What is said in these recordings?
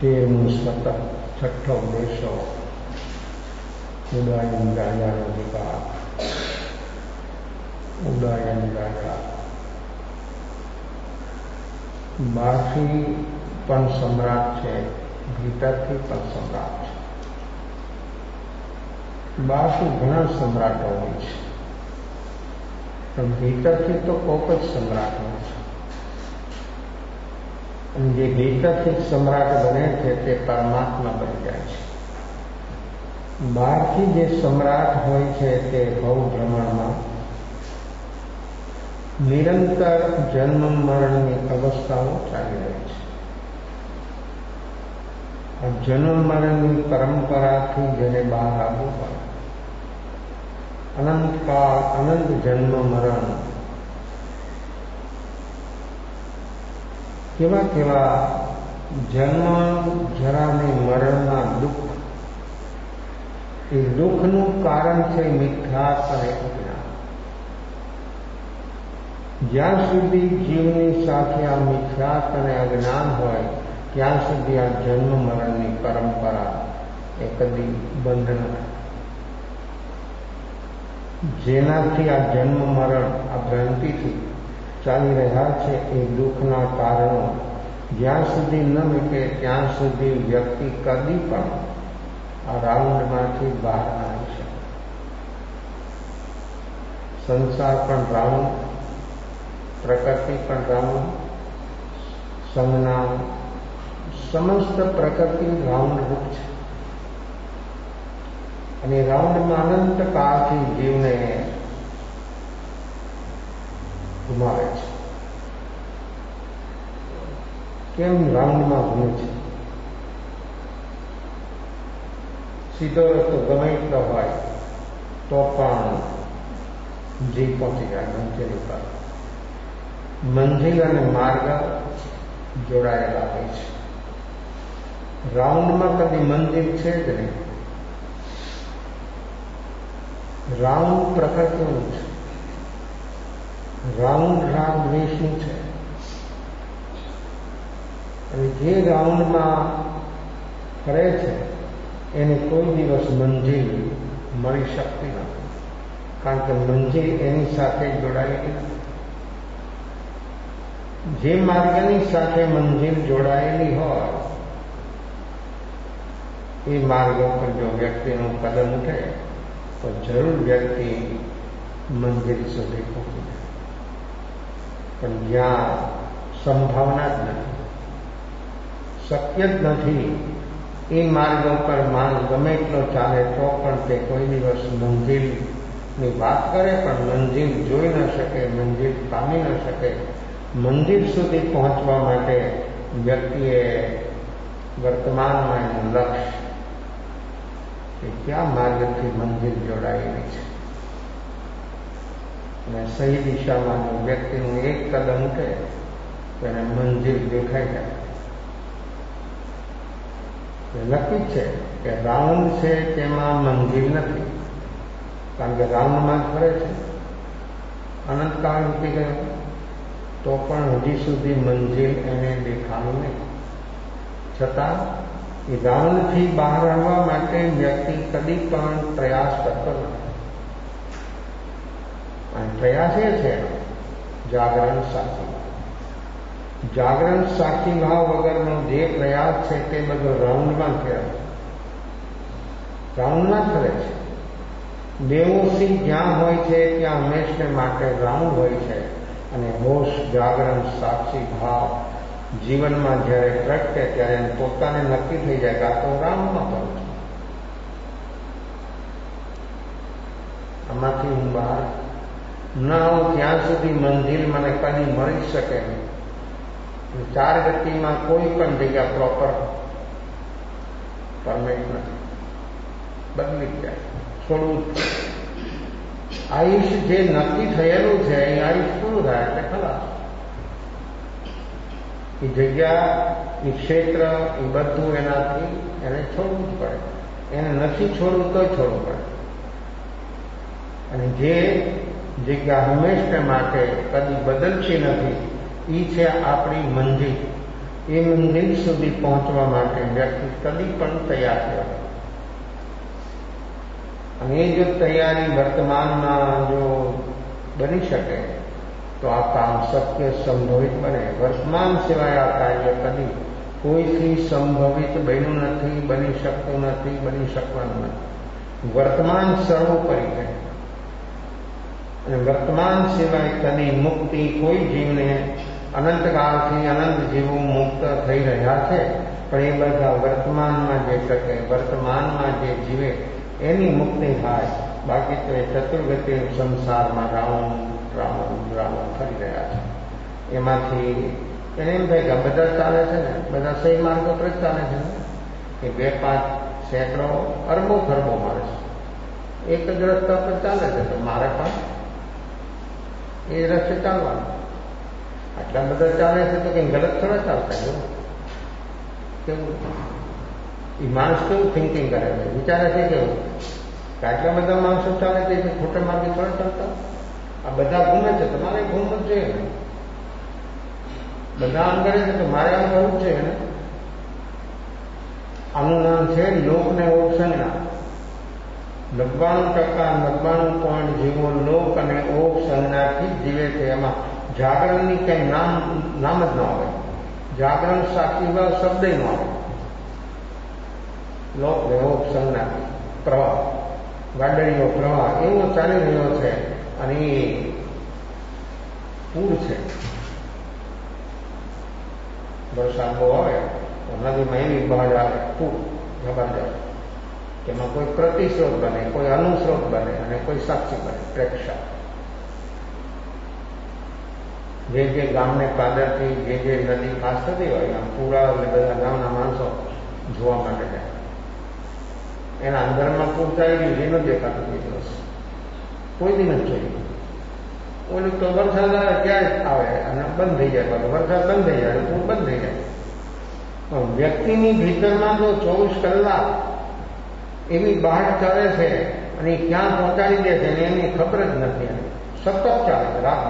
13મું સતત છઠ્ઠો દેશો ઉદયન રાજાનો વિકાર. ઉદયન રાજા બહારથી પણ સમ્રાટ છે, ભીતરથી પણ સમ્રાટ છે. બહારથી ઘણા સમ્રાટો હોય છે, પણ ભીતરથી તો કોક જ સમ્રાટ હોય છે. અને જે ભીતરથી સમ્રાટ બને છે તે પરમાત્મા બની જાય છે. બહારથી જે સમ્રાટ હોય છે તે ભવ ભ્રમણમાં નિરંતર જન્મ મરણની અવસ્થાઓ ચાલી રહી છે. આ જન્મ મરણની પરંપરાથી જેને બહાર આવવું હોય, અનંતકાળ અનંત જન્મ મરણ, કેવા કેવા જન્મ જરાને મરણના દુઃખ, એ દુઃખનું કારણ છે મિથ્યાસ અને અજ્ઞાન. જ્યાં સુધી જીવની સાથે આ મિથ્યાસ અને અજ્ઞાન હોય ત્યાં સુધી આ જન્મ મરણની પરંપરા એ કદી બંધ ન થાય. જેનાથી આ જન્મ મરણ આ ભ્રાંતિથી ચાલી રહ્યા છે એ દુઃખના કારણો જ્યાં સુધી ન મીટે ત્યાં સુધી વ્યક્તિ કદી પણ આ રાઉન્ડમાંથી બહાર આવી શકે. સંસાર પણ રાઉન્ડ, પ્રકૃતિ પણ રાઉન્ડ, સંજ્ઞા, સમસ્ત પ્રકૃતિ રાઉન્ડ રૂપ છે. અને રાઉન્ડમાં અનંત કાળથી જીવને ઘુમાવે છે. કેમ રાઉન્ડમાં ઘૂમે છે? સીધો રસ્તો ગમે એટલો હોય તો પણ જીવ પહોંચી જાય મંજિલ ઉપર. મંજિલ અને માર્ગ જોડાયેલા હોય છે. રાઉન્ડમાં કદી મંજિલ છે જ નહીં. રાઉન્ડ પ્રકૃતિનું છે, રાઉન્ડ રાગ દ્વેષનું છે. અને જે રાઉન્ડમાં ફરે છે એને કોઈ દિવસ મંજિલ મળી શકતી નથી, કારણ કે મંજિલ એની સાથે જોડાયેલી નથી. જે માર્ગની સાથે મંજિલ જોડાયેલી હોય એ માર્ગ પર જો વ્યક્તિનું કદમ ઉઠે તો જરૂર વ્યક્તિ મંજિલ સુધી પહોંચી જાય. પણ જ્યાં સંભાવના જ નથી, શક્ય જ નથી, એ માર્ગ પર માણસ ગમે એટલો ચાલે તો પણ તે કોઈ દિવસ મંજિલની વાત કરે પણ મંજિલ જોઈ ન શકે, મંજિલ પામી ન શકે. મંજિલ સુધી પહોંચવા માટે વ્યક્તિએ વર્તમાનમાં એનું લક્ષ્ય કે ક્યાં માર્ગથી મંજિલ જોડાયેલી છે, અને સહી દિશામાં જો વ્યક્તિનું એક કદમ ઉઠે તો એને મંજિલ દેખાઈ જાય. નક્કી છે કે રાઉન્ડ છે તેમાં મંજિલ નથી, કારણ કે રાઉન્ડમાં જ ફરે છે. અનંતકાળ વીતી ગયો તો પણ હજી સુધી મંજિલ એને દેખાયું નહીં. છતાં એ રાઉન્ડથી બહાર આવવા માટે વ્યક્તિ કદી પણ પ્રયાસ કરતો નથી. અને પ્રયાસ એ છે જાગરણ સાચી. જાગરણ સાક્ષી ભાવ વગરનો જે પ્રયાસ છે તે બધો રાઉન્ડમાં ફેરવે છે, રાઉન્ડમાં ફરે છે. બેહોશી જ્યાં હોય છે ત્યાં હંમેશને માટે રાઉન્ડ હોય છે. અને હોશ, જાગરણ, સાક્ષી ભાવ જીવનમાં જ્યારે પ્રગટે ત્યારે પોતાને નક્કી થઈ જાય કે આ તો રાઉન્ડમાં ફરું છું, આમાંથી હું બહાર ન આવું ત્યાં સુધી મંજિલ મને કદી મળી શકે નહીં. ચાર ગતિમાં કોઈ પણ જગ્યા પ્રોપર પરમેન્ટ નથી, બદલી જાય, છોડવું. આયુષ જે નક્કી થયેલું છે એ આયુષ પૂરું થાય એટલે ખલાસ. એ જગ્યા, એ ક્ષેત્ર, એ બધું એનાથી એને છોડવું જ પડે. એને નથી છોડવું તો છોડવું પડે. અને જે જગ્યા હંમેશને માટે કદી બદલતી નથી એ છે આપણી મંજિલ. એ મંદિર સુધી પહોંચવા માટે વ્યક્તિ કદી પણ તૈયાર કહેવાય. અને એ જો તૈયારી વર્તમાનમાં જો બની શકે તો આ કામ શક્ય સંભવિત બને. વર્તમાન સિવાય આ કાર્ય કદી કોઈથી સંભવિત બન્યું નથી, બની શકતું નથી, બની શકવાનું નથી. વર્તમાન સર્વોપરી છે અને વર્તમાન સિવાય કદી મુક્તિ કોઈ જીવને અનંતકાળથી અનંત જીવો મુક્ત થઈ રહ્યા છે, પણ એ બધા વર્તમાનમાં જે ટકે, વર્તમાનમાં જે જીવે એની મુક્તિ થાય. બાકી તો એ ચતુર્ગતિ સંસારમાં રાઉન્ડ ફરી રહ્યા છે. એમાંથી એને એમ થાય કે બધા ચાલે છે ને, બધા સહી માર્ગો પર જ ચાલે છે ને. એ 2-5 સેંકડો અરબો ખરબો માણસ એક જ રસ્તા પર ચાલે છે, તો મારે પણ એ રસ્તે ચાલવાનું. આટલા બધા ચાલે છે તો કંઈ ગલત થોડા ચાલતા એવું કેવું? એ માણસ કેવું થિંકિંગ કરે છે, વિચારે છે કેવું કે આટલા બધા માણસો ચાલે છે તો ખોટા માર્ગે થોડા ચાલતા. આ બધા ઘૂમે છે તો મારે ઘૂમવું જ જોઈએ ને. બધા આમ કરે છે તો મારે આમ કરવું જ જોઈએ ને. આનું નામ છે લોકને ઓપસંજ્ઞા. 99% 99 જીવો લોક અને ઓપ સંજ્ઞાથી જીવે છે. એમાં જાગરણની કંઈ નામ જ ન આવે. જાગરણ સાક્ષી શબ્દ ન આવે. લોક ને ઓપ સંજ્ઞાથી પ્રવાહ, ગાડડીનો પ્રવાહ એવો ચાલી રહ્યો છે. અને એ પૂર છે. વરસાદ બહુ આવે તો નદીમાં એવી બહાર આવે પૂર જબરજસ્ત. એમાં કોઈ પ્રતિસ્રોત બને, કોઈ અનુસ્રોત બને અને કોઈ સાક્ષી બને, પ્રેક્ષક. જે ગામને પાદરથી જે નદી પાસ થતી હોય આમ પૂરા એટલે બધા ગામના માણસો જોવા માટે જાય. એના અંદરમાં પૂર ચાલી ગયું એ ન દેખાતું દિવસ, કોઈ દી નથી જોયું. ઓલું તો વરસાદ આવે ત્યારે આવે અને બંધ થઈ જાય, પાછો વરસાદ બંધ થઈ જાય, પૂર બંધ થઈ જાય. પણ વ્યક્તિની ભીતરમાં જો 24 કલાક એવી બહાર ચાલે છે અને ક્યાં પહોંચાડી દે છે એની ખબર જ નથી. સતત ચાલે છે રાત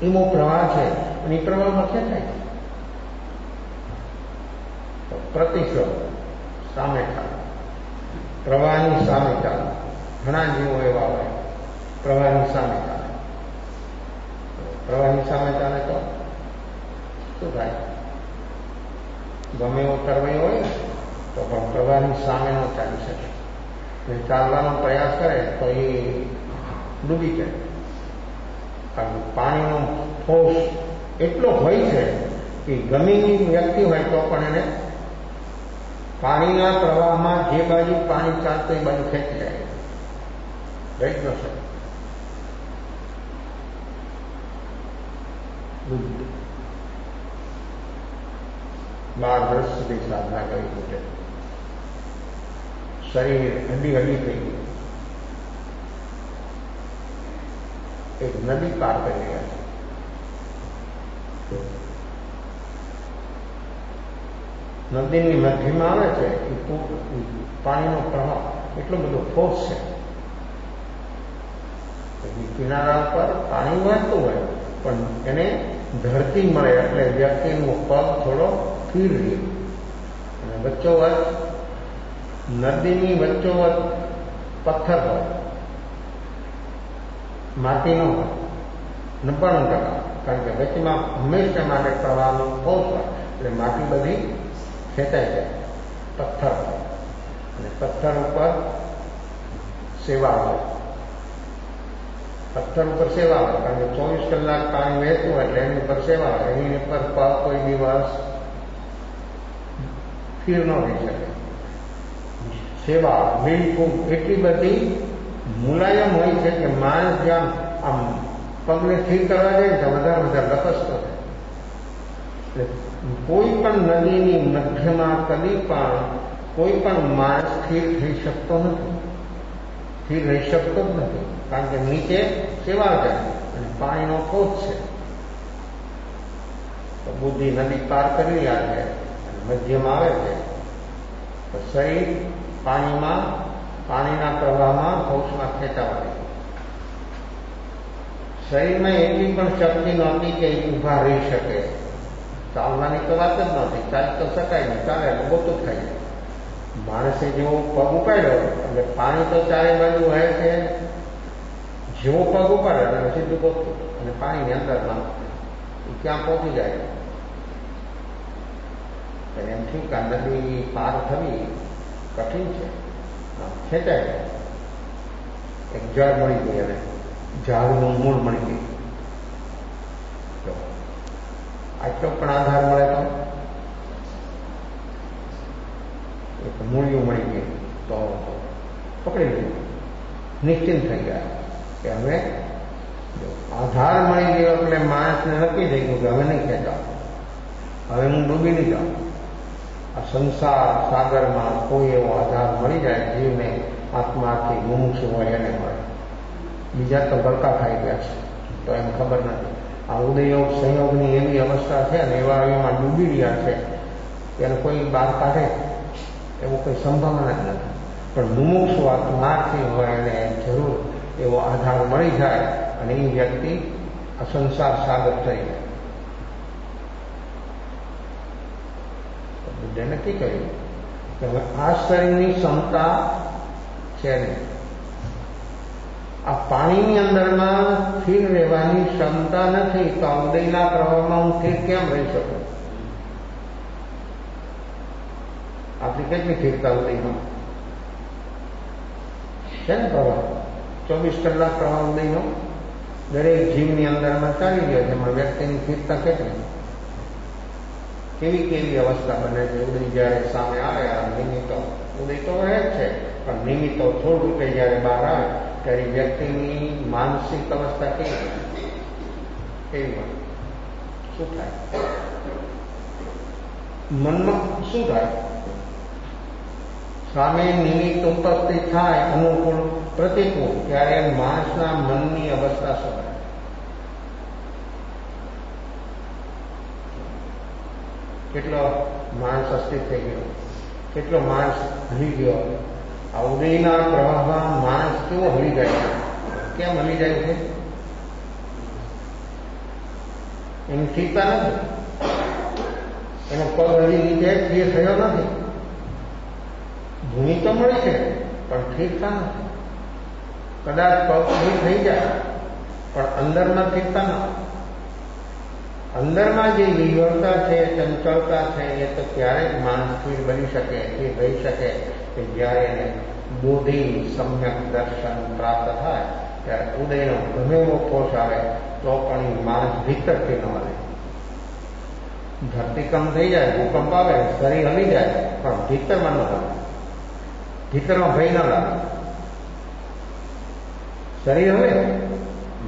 એવો પ્રવાહ છે અને એ પ્રવાહમાં ક્યાં થાય તો પ્રતિસ્રોત સામે ચાલે, પ્રવાહની સામે ચાલે. ઘણા જીવો એવા હોય પ્રવાહની સામે ચાલે. પ્રવાહની સામે ચાલે તો શું થાય? ગમે એવો તરવૈયો હોય ને તો પણ પ્રવાહની સામે ન ચાલી શકે. ચાલવાનો પ્રયાસ કરે તો એ ડૂબી જાય. કારણ પાણીનો ફોર્સ એટલો હોય છે કે ગમે એવી વ્યક્તિ હોય તો પણ એને પાણીના પ્રવાહમાં જે બાજુ પાણી ચાલતું એ બાજુ ખેંચી જાય, રહી જ ન શકે. 12 વર્ષ સુધી સાધના કરી મૂકે, શરીર હડી થઈ ગયું. એક નદી પાર કરી રહ્યા છે. નદીની મધ્યમાં આવે છે એ પાણીનો પ્રવાહ એટલો બધો ફોર્સ છે. કિનારા પર પાણી વહેતું હોય પણ એને ધરતી મળે એટલે વ્યક્તિનો પગ થોડો સ્થિર રહે. અને વચ્ચોવચ નદીની વચ્ચોવચ પથ્થર હોય, માટી ન હોય 99%. કારણ કે વચ્ચેમાં હંમેશા માટે પ્રવાહનો ફોર્સ હોય એટલે માટી બધી ખેંચાઈ જાય. પથ્થર હોય અને પથ્થર ઉપર સેવા હોય. પથ્થર ઉપર સેવા હોય કારણ કે 24 કલાક પાણી વહેતું હોય એટલે એની ઉપર સેવા હોય. એની ઉપર પગ કોઈ દિવસ સ્થિર ન રહી શકે. સેવા બિલકુલ એટલી બધી મુલાયમ હોય છે કે માણસ જ્યાં આમ પગને સ્થિર કરવા જાય તો વધારે લપસતો થાય. એટલે કોઈ પણ નદીની મધ્યમાં કદી પણ કોઈ પણ માણસ સ્થિર થઈ શકતો નથી, સ્થિર રહી શકતો જ નથી. કારણ કે નીચે સેવા જાય અને પાણીનો ફોર્સ છે. તો બુદ્ધિ નદી પાર કરી રહ્યા છે અને મધ્યમાં આવે છે તો શરીર પાણીના પ્રવાહમાં ફોર્સમાં ખેંચાવા દે. શરીરમાં એટલી પણ શક્તિ નહોતી કે ઊભા રહી શકે. ચાલવાની તો વાત જ નથી, ચાલી તો શકાય નહીં, ચાલે એટલે ગોતું થાય. માણસે જેવો પગ ઉપાડ્યો એટલે પાણી તો ચારે બાજુ વહે છે, જેવો પગ ઉપાડે એટલે સીધું ગોતું અને પાણીની અંદરમાં એ ક્યાં પહોંચી જાય. એમ થયું કે નદી પાર થવી કઠિન છે, ખેંચાય. એક જળ મળી ગઈ અને ઝાડનું મૂળ મળી ગયું. આટલો પણ આધાર મળે તો એક મૂળિયું મળી ગયું તો પકડી લીધું, નિશ્ચિંત થઈ ગયા કે હવે આધાર મળી ગયો એટલે માણસને નક્કી થઈ ગયું કે હવે નહીં ખેંચાવ, હવે હું ડૂબી નહીં જાઉં. આ સંસાર સાગરમાં કોઈ એવો આધાર મળી જાય જીવને આત્માથી મુમુક્ષુ હોય એને મળે. બીજા તો ગલકા ખાઈ ગયા છે તો એમ ખબર નથી. આ ઉદયયોગ સંયોગની એવી અવસ્થા છે અને એવા એમાં ડૂબી રહ્યા છે એને કોઈ બહાર કાઢે એવું કોઈ સંભાવના જ નથી. પણ મુમુક્ષુ આત્માથી હોય એને જરૂર એવો આધાર મળી જાય અને એ વ્યક્તિ આ સંસાર સાગર થઈ જાય. બુદ્ધે નક્કી કર્યું કે હવે આ શરીરની ક્ષમતા છે નહીં, આ પાણીની અંદરમાં સ્થિર રહેવાની ક્ષમતા નથી, તો ઉદયના પ્રવાહમાં હું સ્થિર કેમ રહી શકું? આપણી કેટલી સ્થિરતા ઉદયમાં છે ને? પ્રવાહ 24 કલાક પ્રવાહ ઉદયનો દરેક જીવની અંદરમાં ચાલી રહ્યો છે, પણ વ્યક્તિની સ્થિરતા કેટલી? કેવી કેવી અવસ્થા બને છે. ઉદય જયારે સામે આવે નિમિત્તો, ઉદય તો રહે જ છે પણ નિમિત્તો થોડું રૂપે જયારે બહાર આવે ત્યારે વ્યક્તિની માનસિક અવસ્થા કેવી હોય? શું થાય? મનમાં શું થાય? સામે નિમિત્ત ઉપસ્થિત થાય અનુકૂળ પ્રતિકૂળ, ત્યારે માણસના મનની અવસ્થા શું થાય? કેટલો માણસ અસ્થિર થઈ ગયો, કેટલો માણસ હલી ગયો. આ ઉદયના પ્રવાહમાં માણસ કેવો હલી જાય છે? કેમ હલી જાય છે? એની ઠીકતા નથી, એનો પગ હજી નીચે સ્થિર થયો નથી. ભૂમિ તો મળી છે પણ ઠીકતા નથી. કદાચ પગ સ્થિર થઈ જાય પણ અંદરમાં ઠીકતા નથી. અંદરમાં જે વિહવળતા છે, ચંચળતા છે, એ તો ત્યારે જ માણસ સ્થિર બની શકે, એ રહી શકે કે જ્યારે એને બોધિ સમ્યક દર્શન પ્રાપ્ત થાય. ત્યારે ઉદયનો ગમે એવો કોષ આવે તો પણ એ માણસ ભીતરથી ન હલે. ધરતીકંપ થઈ જાય, ભૂકંપ આવે, શરીર હલી જાય પણ ભીતરમાં ન હલે, ભીતરમાં ભય ન લાગે. શરીર હલે,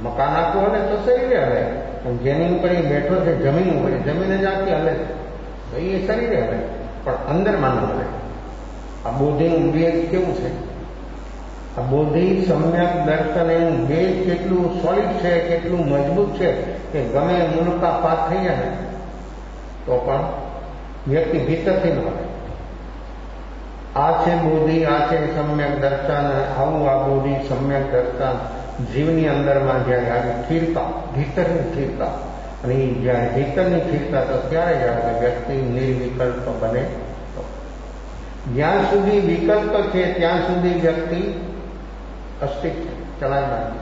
મકાન આખું હલે તો શરીરે હલે, પણ જેની ઉપર એ બેઠો છે જમીન ઉપર, જમીન જ આખી હલે તો એ શરીરે હલે પણ અંદરમાં ન હલે. આ બોધિનું બેજ કેવું છે? આ બોધિ સમ્યક દર્શન એનું બેજ કેટલું સોલિડ છે, કેટલું મજબૂત છે કે ગમે મુલકાપાત થઈ જાય ને તો પણ વ્યક્તિ ભીતરથી ન હલે. આ છે બોધિ, આ છે સમ્યક દર્શન. આવું આ બોધિ સમ્યક દર્શન જીવની અંદરમાં જ્યારે આવી સ્થિરતા, ભીતરની સ્થિરતા, અને એ જ્યારે ભીતરની સ્થિરતા તો ત્યારે જ આવે વ્યક્તિ નિર્વિકલ્પ બને. તો જ્યાં સુધી વિકલ્પ છે ત્યાં સુધી વ્યક્તિ અસ્તિત્વ ચલાયમાન.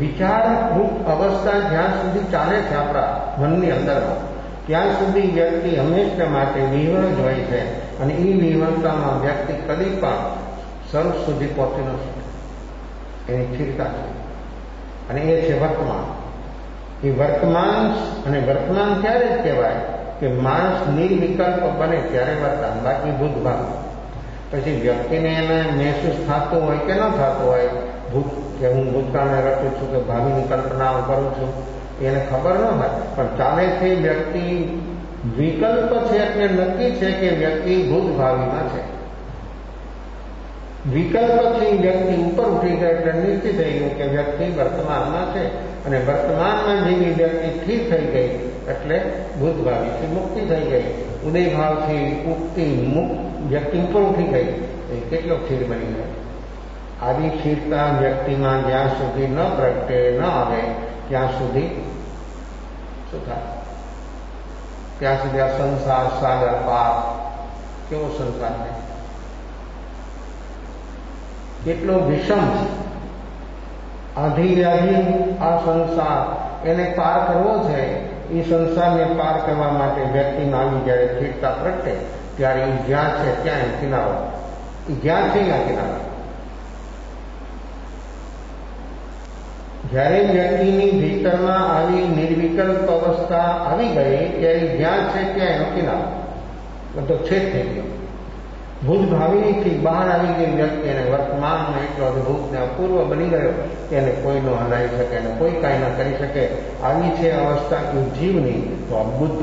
વિચારરૂપ અવસ્થા જ્યાં સુધી ચાલે છે આપણા મનની અંદરમાં ત્યાં સુધી વ્યક્તિ હંમેશા માટે વિહવળ જ હોય છે અને એ વિહવળતામાં વ્યક્તિ કદી પણ સ્વરૂપ સુધી પહોંચી ન શકે. એની સ્થિરતા છે અને એ છે વર્તમાન. એ વર્તમાન, અને વર્તમાન ત્યારે જ કહેવાય કે માણસ નિર્વિકલ્પ બને ત્યારે વર્તમાન, બાકી ભૂતભાવ. પછી વ્યક્તિને એને મહેસૂસ થતું હોય કે ન થતું હોય ભૂત, કે હું ભૂતકાળને રચું છું કે ભાવિની કલ્પનાઓ કરું છું, એને ખબર ન હોય પણ ચાલે છે વ્યક્તિ વિકલ્પ છે એટલે નક્કી છે કે વ્યક્તિ ભૂતભાવીમાં છે. વિકલ્પથી વ્યક્તિ ઉપર ઉઠી જાય એટલે નિશ્ચિત થઈ ગયું કે વ્યક્તિ વર્તમાનમાં છે અને વર્તમાનમાં જેવી વ્યક્તિ સ્થિર થઈ ગઈ એટલે ભૂતભાવીથી મુક્તિ થઈ ગઈ. ઉદયભાવથી મુક્તિ મુક્ત વ્યક્તિ ઉપર ઉઠી ગઈ એ કેટલો સ્થિર બની ગયો. આવી સ્થિરતા વ્યક્તિમાં જ્યાં સુધી ન પ્રગટે, ન આવે ત્યાં સુધી શું થાય? ત્યાં સુધી આ સંસાર સાગર પાર કેવો સંસાર છે, કેટલો વિષમ આધી આ સંસાર એને પાર કરવો છે. એ સંસારને પાર કરવા માટે વ્યક્તિમાં આવી જ્યારે સ્થિરતા પ્રગટે ત્યારે એ જ્યાં છે ત્યાં કિનારો, એ જ્યાં છે ત્યાં કિનારો. જ્યારે વ્યક્તિની ભીતરમાં આવી નિર્વિકલ્પ અવસ્થા આવી ગઈ ત્યારે જ્યાં છે ત્યાં એનો કિનારો બધો છેદ થઈ ગયો. ભૂત ભાવિથી બહાર આવી ગઈ વ્યક્તિ અને વર્તમાનમાં એટલો અદભુત ને અપૂર્વ બની ગયો કે એને કોઈ ન હલાવી શકે અને કોઈ કાંઈ ન કરી શકે. આવી છે અવસ્થા કે જીવની. તો આ બુદ્ધ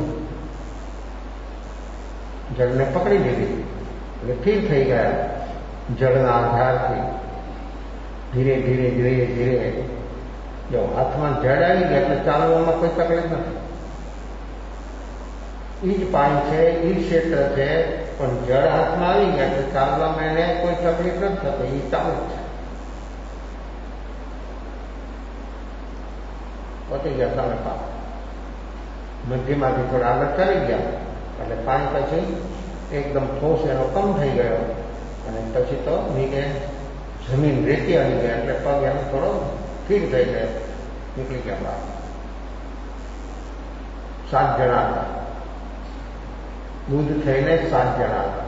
જળને પકડી લીધી એટલે સ્થિર થઈ ગયા. જળના આધારથી ધીરે ધીરે ધીરે ધીરે જો હાથમાં જળ આવી ગયા એટલે ચાલવામાં કોઈ તકલીફ નથી. એ જ પાણી છે, એ જ ક્ષેત્ર છે, પણ જળ હાથમાં આવી ગયા એટલે ચાલવામાં એને કોઈ તકલીફ નથી થતી. એ ચાલુ જ છે. પતી ગયા તમે પાક મધ્યમાંથી થોડા આગળ ચાલી ગયા એટલે પાણી પછી એકદમ ઠોસ એનો કમ થઈ ગયો અને પછી તો નીચે જમીન રેતી આવી ગયા એટલે પગ એનો થોડો ફીટ થઈ ગયો, નીકળી ગયા બહાર. 7 જણા હતા, બુદ્ધ થઈને 7 જણા હતા.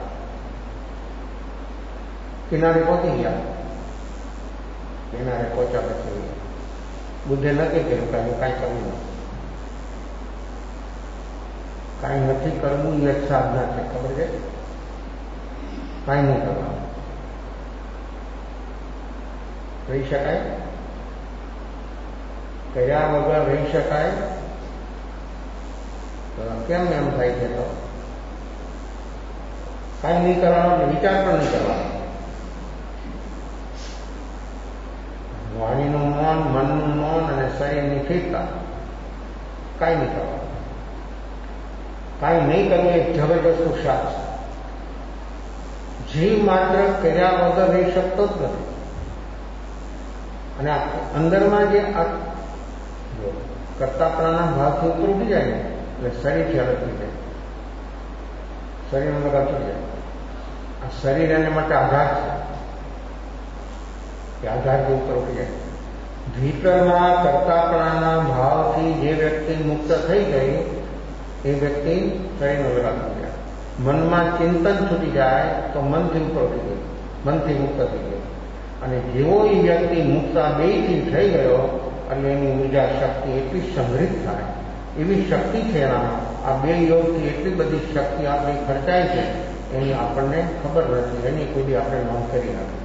કિનારે પહોંચી ગયા. કિનારે પહોંચ્યા પછી બુદ્ધે નક્કી કર્યું કે હું કાંઈ કરવું નથી. કાંઈ નથી કરવું એ જ સાધના છે, ખબર છે? કાંઈ નહીં કરવાનું. રહી શકાય? કર્યા વગર રહી શકાય? કેમ એમ થાય છે? તો કાંઈ નહીં કરવાનો, વિચાર પણ નહીં કરવાનો. વાણીનું મૌન, મનનું મૌન અને શરીરની સ્થિરતા, કાંઈ નહીં કરવાનું. કાંઈ નહીં કરવું એ જબરદસ્ત પુરુષાર્થ છે. જીવ માત્ર કર્યા વગર રહી શકતો જ નથી. અને અંદરમાં જે કરતાપણાના ભાવથી ઉપર ઉઠી જાય ને એટલે શરીરથી અલગ થઈ જાય. શરીરનો લગાવ છૂટી જાય. આ શરીર એને માટે આધાર છે કે આધારથી ઉપર ઉઠી જાય. ભીતરમાં કરતાપણાના ભાવથી જે વ્યક્તિ મુક્ત થઈ ગઈ એ વ્યક્તિ શરીરનો લગાવ થઈ જાય. મનમાં ચિંતન છૂટી જાય તો મનથી ઉપર ઉઠી ગયું, મનથી મુક્ત થઈ ગયું. અને જેવો એ વ્યક્તિ મુક્તા બેથી થઈ ગયો એટલે એની ઉર્જા શક્તિ એટલી સંગ્રહિત થાય, એવી શક્તિ છે એનામાં. આ 2 યોગથી એટલી બધી શક્તિ આપણી ખર્ચાય છે એની આપણને ખબર નથી, એની કોઈ બી આપણે નોંધ કરી નથી.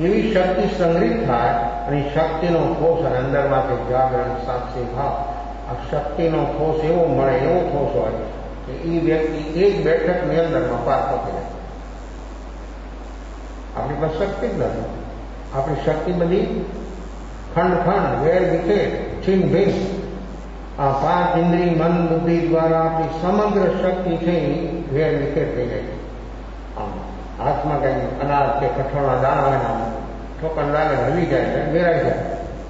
એવી શક્તિ સંગ્રહિત થાય અને શક્તિનો ઠોસ અને અંદરમાંથી જાગરણ સાક્ષી ભાવ, આ શક્તિનો ઠોસ એવો મળે, એવો ઠોસ હોય કે એ વ્યક્તિ એક બેઠકની અંદરમાં પાર પકી જાય. આપણી પાસે શક્તિ જ નથી. આપણી શક્તિ બધી ખંડ ખંડ, વેર વિખેર, છીન ભીન. આ 5 ઇન્દ્રિય, મન, બુદ્ધિ દ્વારા આપણી સમગ્ર શક્તિ છે એ વેર વિખેર થઈ જાય. આમ હાથમાં કંઈ અનાજ કે કઠોળના દાણા હોય ને આમ ઠોકર લાગે હલી જાય એટલે વેરાઈ જાય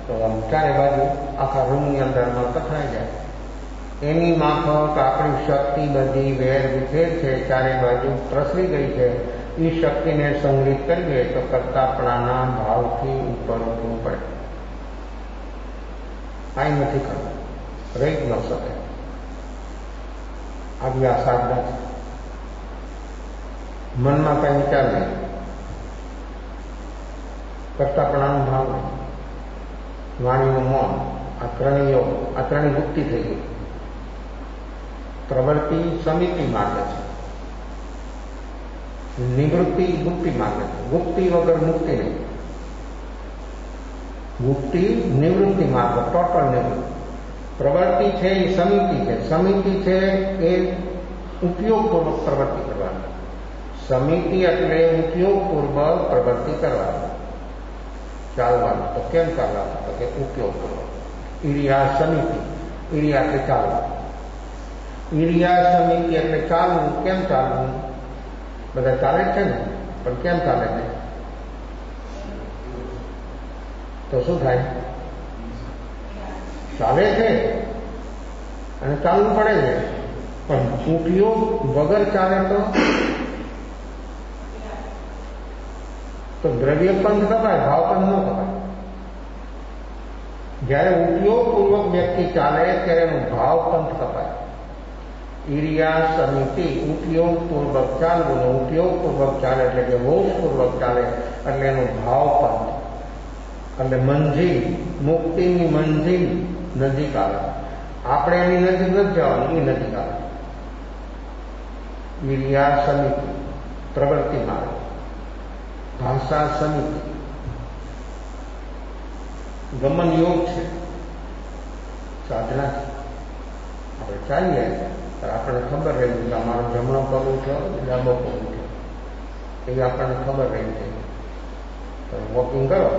તો આમ ચારે બાજુ આખા રૂમની અંદરમાં કથાઈ જાય. એની માફક આપણી શક્તિ બધી વેર વિખેર છે, ચારે બાજુ પ્રસરી ગઈ છે. એ શક્તિને સંગ્રહિત કરીએ તો કરતાપણાના ભાવથી ઉપર ઉઠવું પડે. કાંઈ નથી કરવું, રહી જ ન શકે. આવી આ સાધના છે. મનમાં કાંઈ વિચાર નહીં, કરતાપણાનો ભાવ નહીં, વાણીનું મૌન. આ 3 યોગ, આ 3 મુક્તિ થઈ ગઈ. પ્રવૃત્તિ સમિતિ માર્ગ છે, નિવૃત્તિ ગુપ્તિ માર્ગ છે. ગુપ્તિ વગર મુક્તિ નહીં. ગુપ્તિ નિવૃત્તિ માર્ગ, ટોટલ નિવૃત્તિ. પ્રવૃત્તિ છે એ સમિતિ છે. સમિતિ છે એ ઉપયોગપૂર્વક પ્રવૃત્તિ કરવાની. સમિતિ એટલે ઉપયોગપૂર્વક પ્રવૃત્તિ કરવાની. ચાલવાનું તો કેમ ચાલવાનું? તો કે ઉપયોગપૂર્વક. ઈરિયા સમિતિ, ઈરિયા એટલે ચાલવું. ઈરિયા સમિતિ એટલે ચાલવું. કેમ ચાલવું? બધા ચાલે છે ને, પણ કેમ ચાલે છે? તો શું થાય? ચાલે છે અને ચાલવું પડે છે, પણ ઉપયોગ વગર ચાલે તો દ્રવ્ય પંથ કપાય, ભાવ પંથ ન કપાય. જ્યારે ઉપયોગપૂર્વક વ્યક્તિ ચાલે ત્યારે એનો ભાવ પંથ કપાય. ઈરિયા સમિતિ ઉપયોગપૂર્વક ચાલવું, ઉપયોગપૂર્વક ચાલે એટલે કે હોશપૂર્વક ચાલે એટલે એનો ભાવ પંથ, એટલે મંજિલ, મુક્તિની મંજિલ નજીક આવે. આપણે એની નજીક નથી જવાનું, એ નજીક આવે. ઈરિયા સમિતિ પ્રવૃત્તિ માર્ગ, ભાષા સમિતિ ગમન યોગ છે, સાધના છે. આપણે ચાલીએ ત્યારે આપણને ખબર રહી કે અમારો જમણો પગ ઉઠ્યો, ડાબો પગ ઉઠ્યો, એ આપણને ખબર રહી છે. તમે વોકિંગ કરો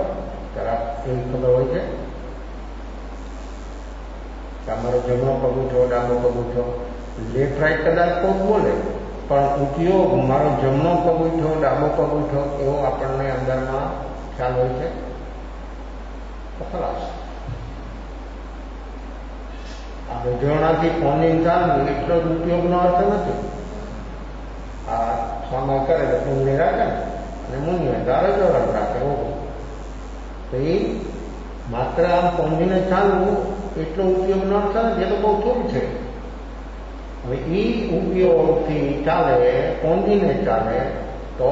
ત્યારે એવી ખબર હોય છે કે અમારો જમણો પગ ઉઠ્યો, ડાબો પગ ઉઠ્યો. લેફ્ટ રાઈટ કદાચ કોક બોલે, પણ ઉપયોગ મારો જમણો પગ ઉઠ્યો, ડાબો પગ ઉઠ્યો એવો આપણને અંદરમાં ખ્યાલ હોય છે. ખલાસ આ ગજોણાથી ફોનિંગ ચાલવું એટલો જ ઉપયોગનો અર્થ નથી. આ સામા કરે તો કુંડલી રાખે અને મુનિએ દારો જોરણ રાખે. તો એ માત્ર આમ કોંધીને ચાલવું એટલો ઉપયોગનો અર્થ નથી, એ તો બહુ થોડું છે. હવે એ ઉપયોગથી ચાલે, કોંધીને ચાલે તો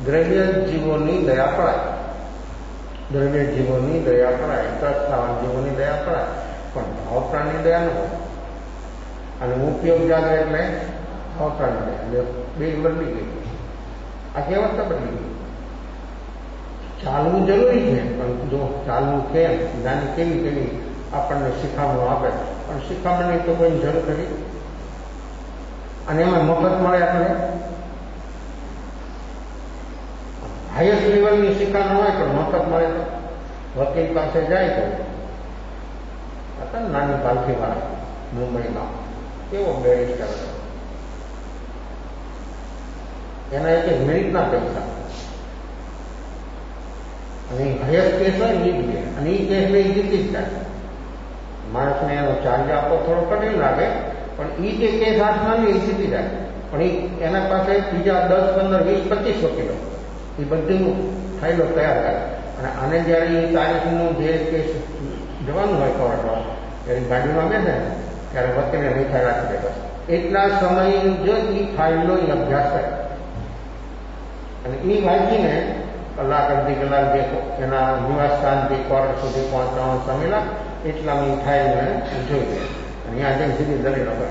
દ્રવ્ય જીવોની દયા પડાય, દ્રવ્ય જીવોની દયા પડાય, ત્રસ્તાવાન જીવોની દયા પડાય, પણ ભાવપ્રાણની દયા ન હોય. અને ઉપયોગ જાગે એટલે ભાવપ્રાણની દયા, એટલે બે બદલી ગઈ. આ કહેવત બદલી ગઈ. ચાલવું જરૂરી છે, પણ જો ચાલવું કેમ, જ્ઞાની કેવી કેવી આપણને શીખામણું આપે, પણ શીખામણની તો કોઈ જરૂર નથી. અને એમાં મફત મળે. આપણે હાઈએસ્ટ લેવલની શીખામણ હોય પણ મફત મળે તો વકીલ પાસે જાય તો હતા નાની પાલખી વાળા મુંબઈમાં કેવો બેરિસ્ટર હતો, એના એક મિનિટના પૈસા, અને હાઈએસ્ટ કેસ હોય ને એ અને એ કેસ લઈ જીતી જ જાય. માણસને એનો ચાર્જ આપવો થોડો કઠિન લાગે, પણ એ જે કેસ હાથમાં લે એ જીતી જાય. પણ એના પાસે બીજા 10, 15, 20, 25 વકીલો એ બધું ફાઇલો તૈયાર કરે. અને આને જ્યારે એ તારીખનું જે કેસ જવાનું હોય કોર્ટમાં, ત્યારે ગાડીમાં બેસે ત્યારે વકીલને મીઠા રાખી દે. બસ એટલા સમય જો એ ફાઇલનો અભ્યાસ કરે અને એ વાંચીને કલાક અડધી કલાક જે એના નિવાસ સ્થાનથી કોર્ટ સુધી પહોંચવાનો સમય લાગે એટલામાં એ ફાઇલને જોઈ દે. અને ત્યાં જઈને સીધી દલીલો કરે,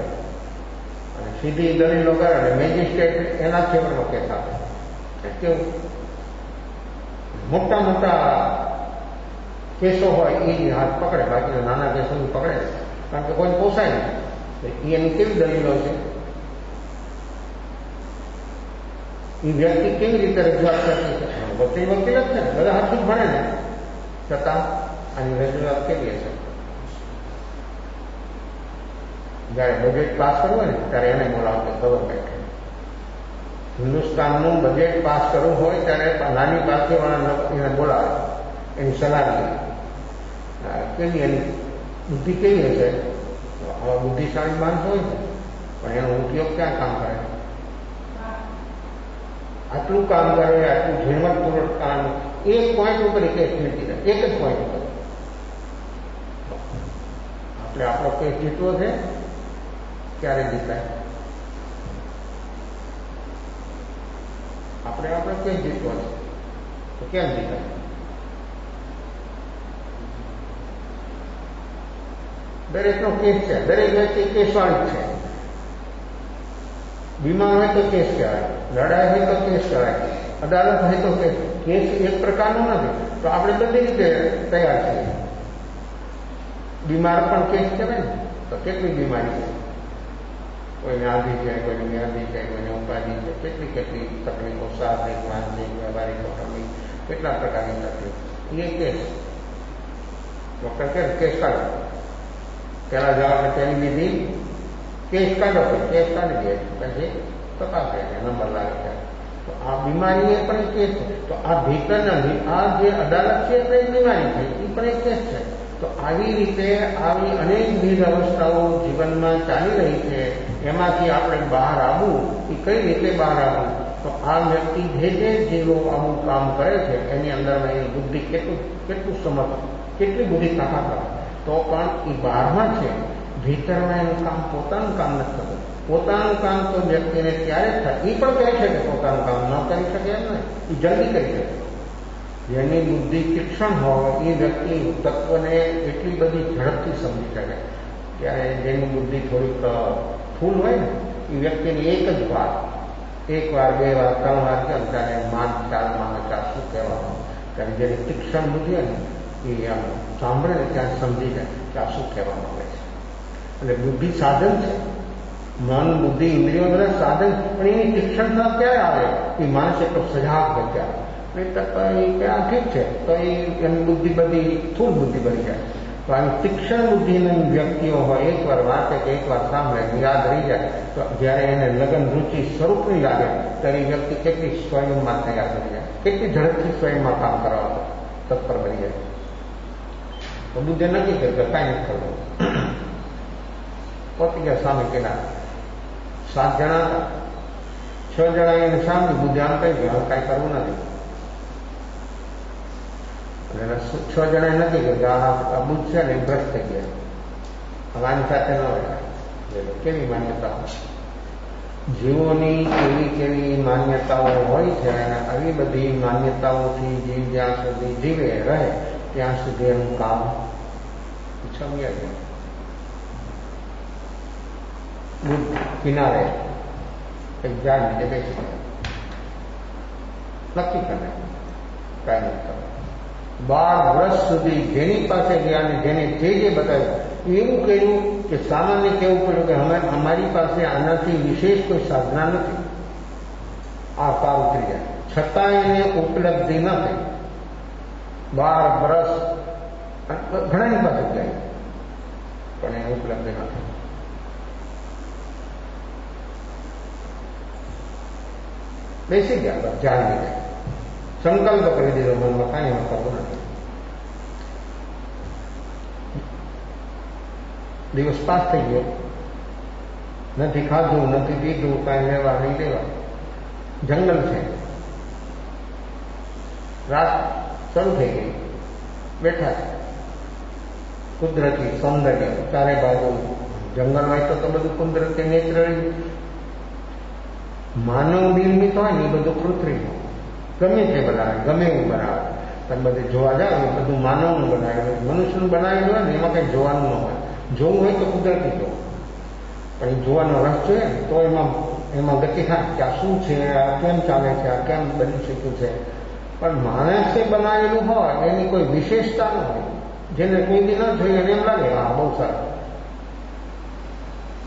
અને સીધી દલીલો કરે અને મેજિસ્ટ્રેટ એના ફેવરનો કેસ આપે. કેવું મોટા મોટા કેસો હોય એ હાથ પકડે, બાકી નાના કેસો પકડે, કારણ કે કોઈ પોસાય નહીં. એની કેવી દલીલો છે, એ વ્યક્તિ કેવી રીતે રજૂઆત કરતી છે. વકીલ વકીલ જ છે, બધા હાથું જ ભણે ને, છતાં આની રજૂઆત કેવી હશે. જયારે બજેટ પાસ કરવું ને ત્યારે એને બોલાવશે ગવર્મેન્ટ. હિન્દુસ્તાનનું બજેટ પાસ કરવું હોય ત્યારે નાની પાર્ટીવાળા એને બોલાવે, એની સલાહ લે. કેવી એની બુદ્ધિ કેવી હશે. આવા બુદ્ધિશાળી માણસ હોય છે, પણ એનો ઉપયોગ ક્યાં કામ કરે. આટલું કામ કરે, આટલું ઝીણવટપૂર્વક કામ, એક પોઈન્ટ ઉપર કેસ જીતી જાય, એક જ પોઈન્ટ ઉપર. આપણે આપણો કેસ જીતવો છે, ક્યારે જીતાય? આપણે આપણો કેસ જીતવો છે તો કેમ જીતાય? દરેકનો કેસ છે, દરેક વ્યક્તિ કેસવાળી છે. બીમાર હોય તો કેસ કહેવાય, લડાઈ હોય તો કેસ કહેવાય, અદાલત હોય તો કેસ. કેસ એક પ્રકારનો નથી, તો આપણે બધી રીતે તૈયાર છીએ. બીમાર પણ કેસ કહેવાય ને, તો કેટલી બીમારી છે, કોઈને આદિ છે, કોઈને વ્યાધિ છે, કોઈને ઉપાધિ છે, કેટલી કેટલી તકલીફો, શારીરિક, માનસિક, વ્યવહારિક, કૌટુંબિક, કેટલા પ્રકારની તકલીફ. એ કેસ ડોક્ટર કે કેસ કાઢો, પેલા જવા તેની વિધિ કેસ કાઢો, કેસ કાઢી દે, પછી તપાસે નંબર લાગે છે. તો આ બીમારી એ પણ એક કેસ છે. તો આ ભીતરના આ જે અદાલત છે એ બીમારી છે, એ પણ એક કેસ છે. તો આવી રીતે આવી અનેકવિધ અવસ્થાઓ જીવનમાં ચાલી રહી છે. એમાંથી આપણે બહાર આવવું, એ કઈ રીતે બહાર આવવું? તો આ વ્યક્તિ જે જીવો આવું કામ કરે છે એની અંદરમાં એની બુદ્ધિ કેટલું સમર્થ, કેટલી બુદ્ધિ તાકાત કરે, તો પણ એ બહારમાં છે. ભીતરમાં એનું કામ, પોતાનું કામ નથી થતું. પોતાનું કામ તો વ્યક્તિને ત્યારે જ થાય. એ પણ કહે છે કે પોતાનું કામ ન કરી શકે એમ નહીં, એ જલ્દી કરી શકે. જેની બુદ્ધિ તીક્ષ્ણ હોય એ વ્યક્તિ તત્વને એટલી બધી ઝડપથી સમજી શકે. ત્યારે જેની બુદ્ધિ થોડીક ફૂલ હોય ને, એ વ્યક્તિની એક જ વાત, એક વાર, બે વાર, ત્રણ વાર કેમ ત્યારે માન ચાલમાં શું કહેવાનું, ત્યારે જેની તીક્ષ્ણ બુદ્ધિ હોય ને એ આમ સાંભળે ને ત્યાં સમજી જાય કે આ શું કહેવામાં આવે છે. એટલે બુદ્ધિ સાધન છે. મન, બુદ્ધિ, ઇન્દ્રિયો બધા સાધન, પણ એની તીક્ષ્ણતા ક્યારે આવે? એ માણસ એટલો સજાગ હોય ત્યારે. નહીં તો આ ઠીક છે, તો એની બુદ્ધિ બધી સ્થૂળ બુદ્ધિ બની જાય. તો આવી તીક્ષ્ણ બુદ્ધિની વ્યક્તિઓ હોય, એકવાર વાંચે કે એકવાર સાંભળે, યાદ રહી જાય, તો જ્યારે એને લગન રુચિ સ્વરૂપની લાગે ત્યારે એ વ્યક્તિ કેટલી સ્વયંમાં તૈયાર થઈ જાય, કેટલી ઝડપથી સ્વયંમાં કામ કરવા તત્પર બની જાય. તો બુદ્ધિ નક્કી કરી કે કાંઈ નથી કરવું. પહોંચી ગયા સામે કેના 7 જણા હતા, 6 જણા એને સામે બુદ્ધિ આમ કહી ગયા કાંઈ કરવું નથી. અને 6 જણાએ નક્કી કર્યું કે આ બુદ્ધ છે ને ભ્રષ્ટ થઈ ગયા, હવે આની સાથે ન રહ્યા. કેવી માન્યતાઓ, જીવોની કેવી માન્યતાઓ હોય છે, અને આવી બધી માન્યતાઓથી જીવ જ્યાં સુધી જીવે રહે ત્યાં સુધી એનું કામ છમ્યા જાય. બુદ્ધ કિનારે એક ઝાડ નીચે બેસી ગયા, નક્કી કરે કાંઈ નહીં કરે. 12 વર્ષ સુધી જેની પાસે ગયા અને જેને જે બતાવ્યું એવું કહ્યું કે સામાન્ય કહેવું પડ્યું કે અમારી પાસે આનાથી વિશેષ કોઈ સાધના નથી, આ પાર ઉતરી જાય. છતાં એને ઉપલબ્ધિ ન થઈ. 12 વર્ષ ઘણાની પાસે ગયા પણ એને ઉપલબ્ધિ ન થઈ. બેસી ગયા, જાણી ગયા, સંકલ્પ કરી દીધો મનમાં કાંઈ એમાં કરવું નથી. દિવસ પાસ થઈ ગયો, નથી ખાધું, નથી પીધું, કાંઈ લેવા નહીં લેવા. જંગલ છે, રાત શરૂ થઈ ગઈ, બેઠા છે. કુદરતી સૌંદર્ય ચારે બાજુ જંગલ હોય તો બધું કુદરતી નેચરલી. માનવ નિર્મિત હોય ને એ બધું કૃત્રિમ, ગમે તે બનાવે, ગમે એવું બનાવે. તમે બધે જોવા જાવ એ બધું માનવનું બનાવેલું, મનુષ્યનું બનાવેલું હોય ને એમાં કંઈ જોવાનું ન હોય. જોવું હોય તો કુદરતી જોવું, પણ એ જોવાનો રસ જોઈએ ને તો એમાં ગતિ થાય કે આ શું છે, આ કેમ ચાલે છે, આ કેમ બની શક્યું છે. પણ માણસે બનાવેલું હોય એની કોઈ વિશેષતા ન હોય, જેને કોઈ બી ન જોઈએ એને એમ લાગે હા બહુ સારું.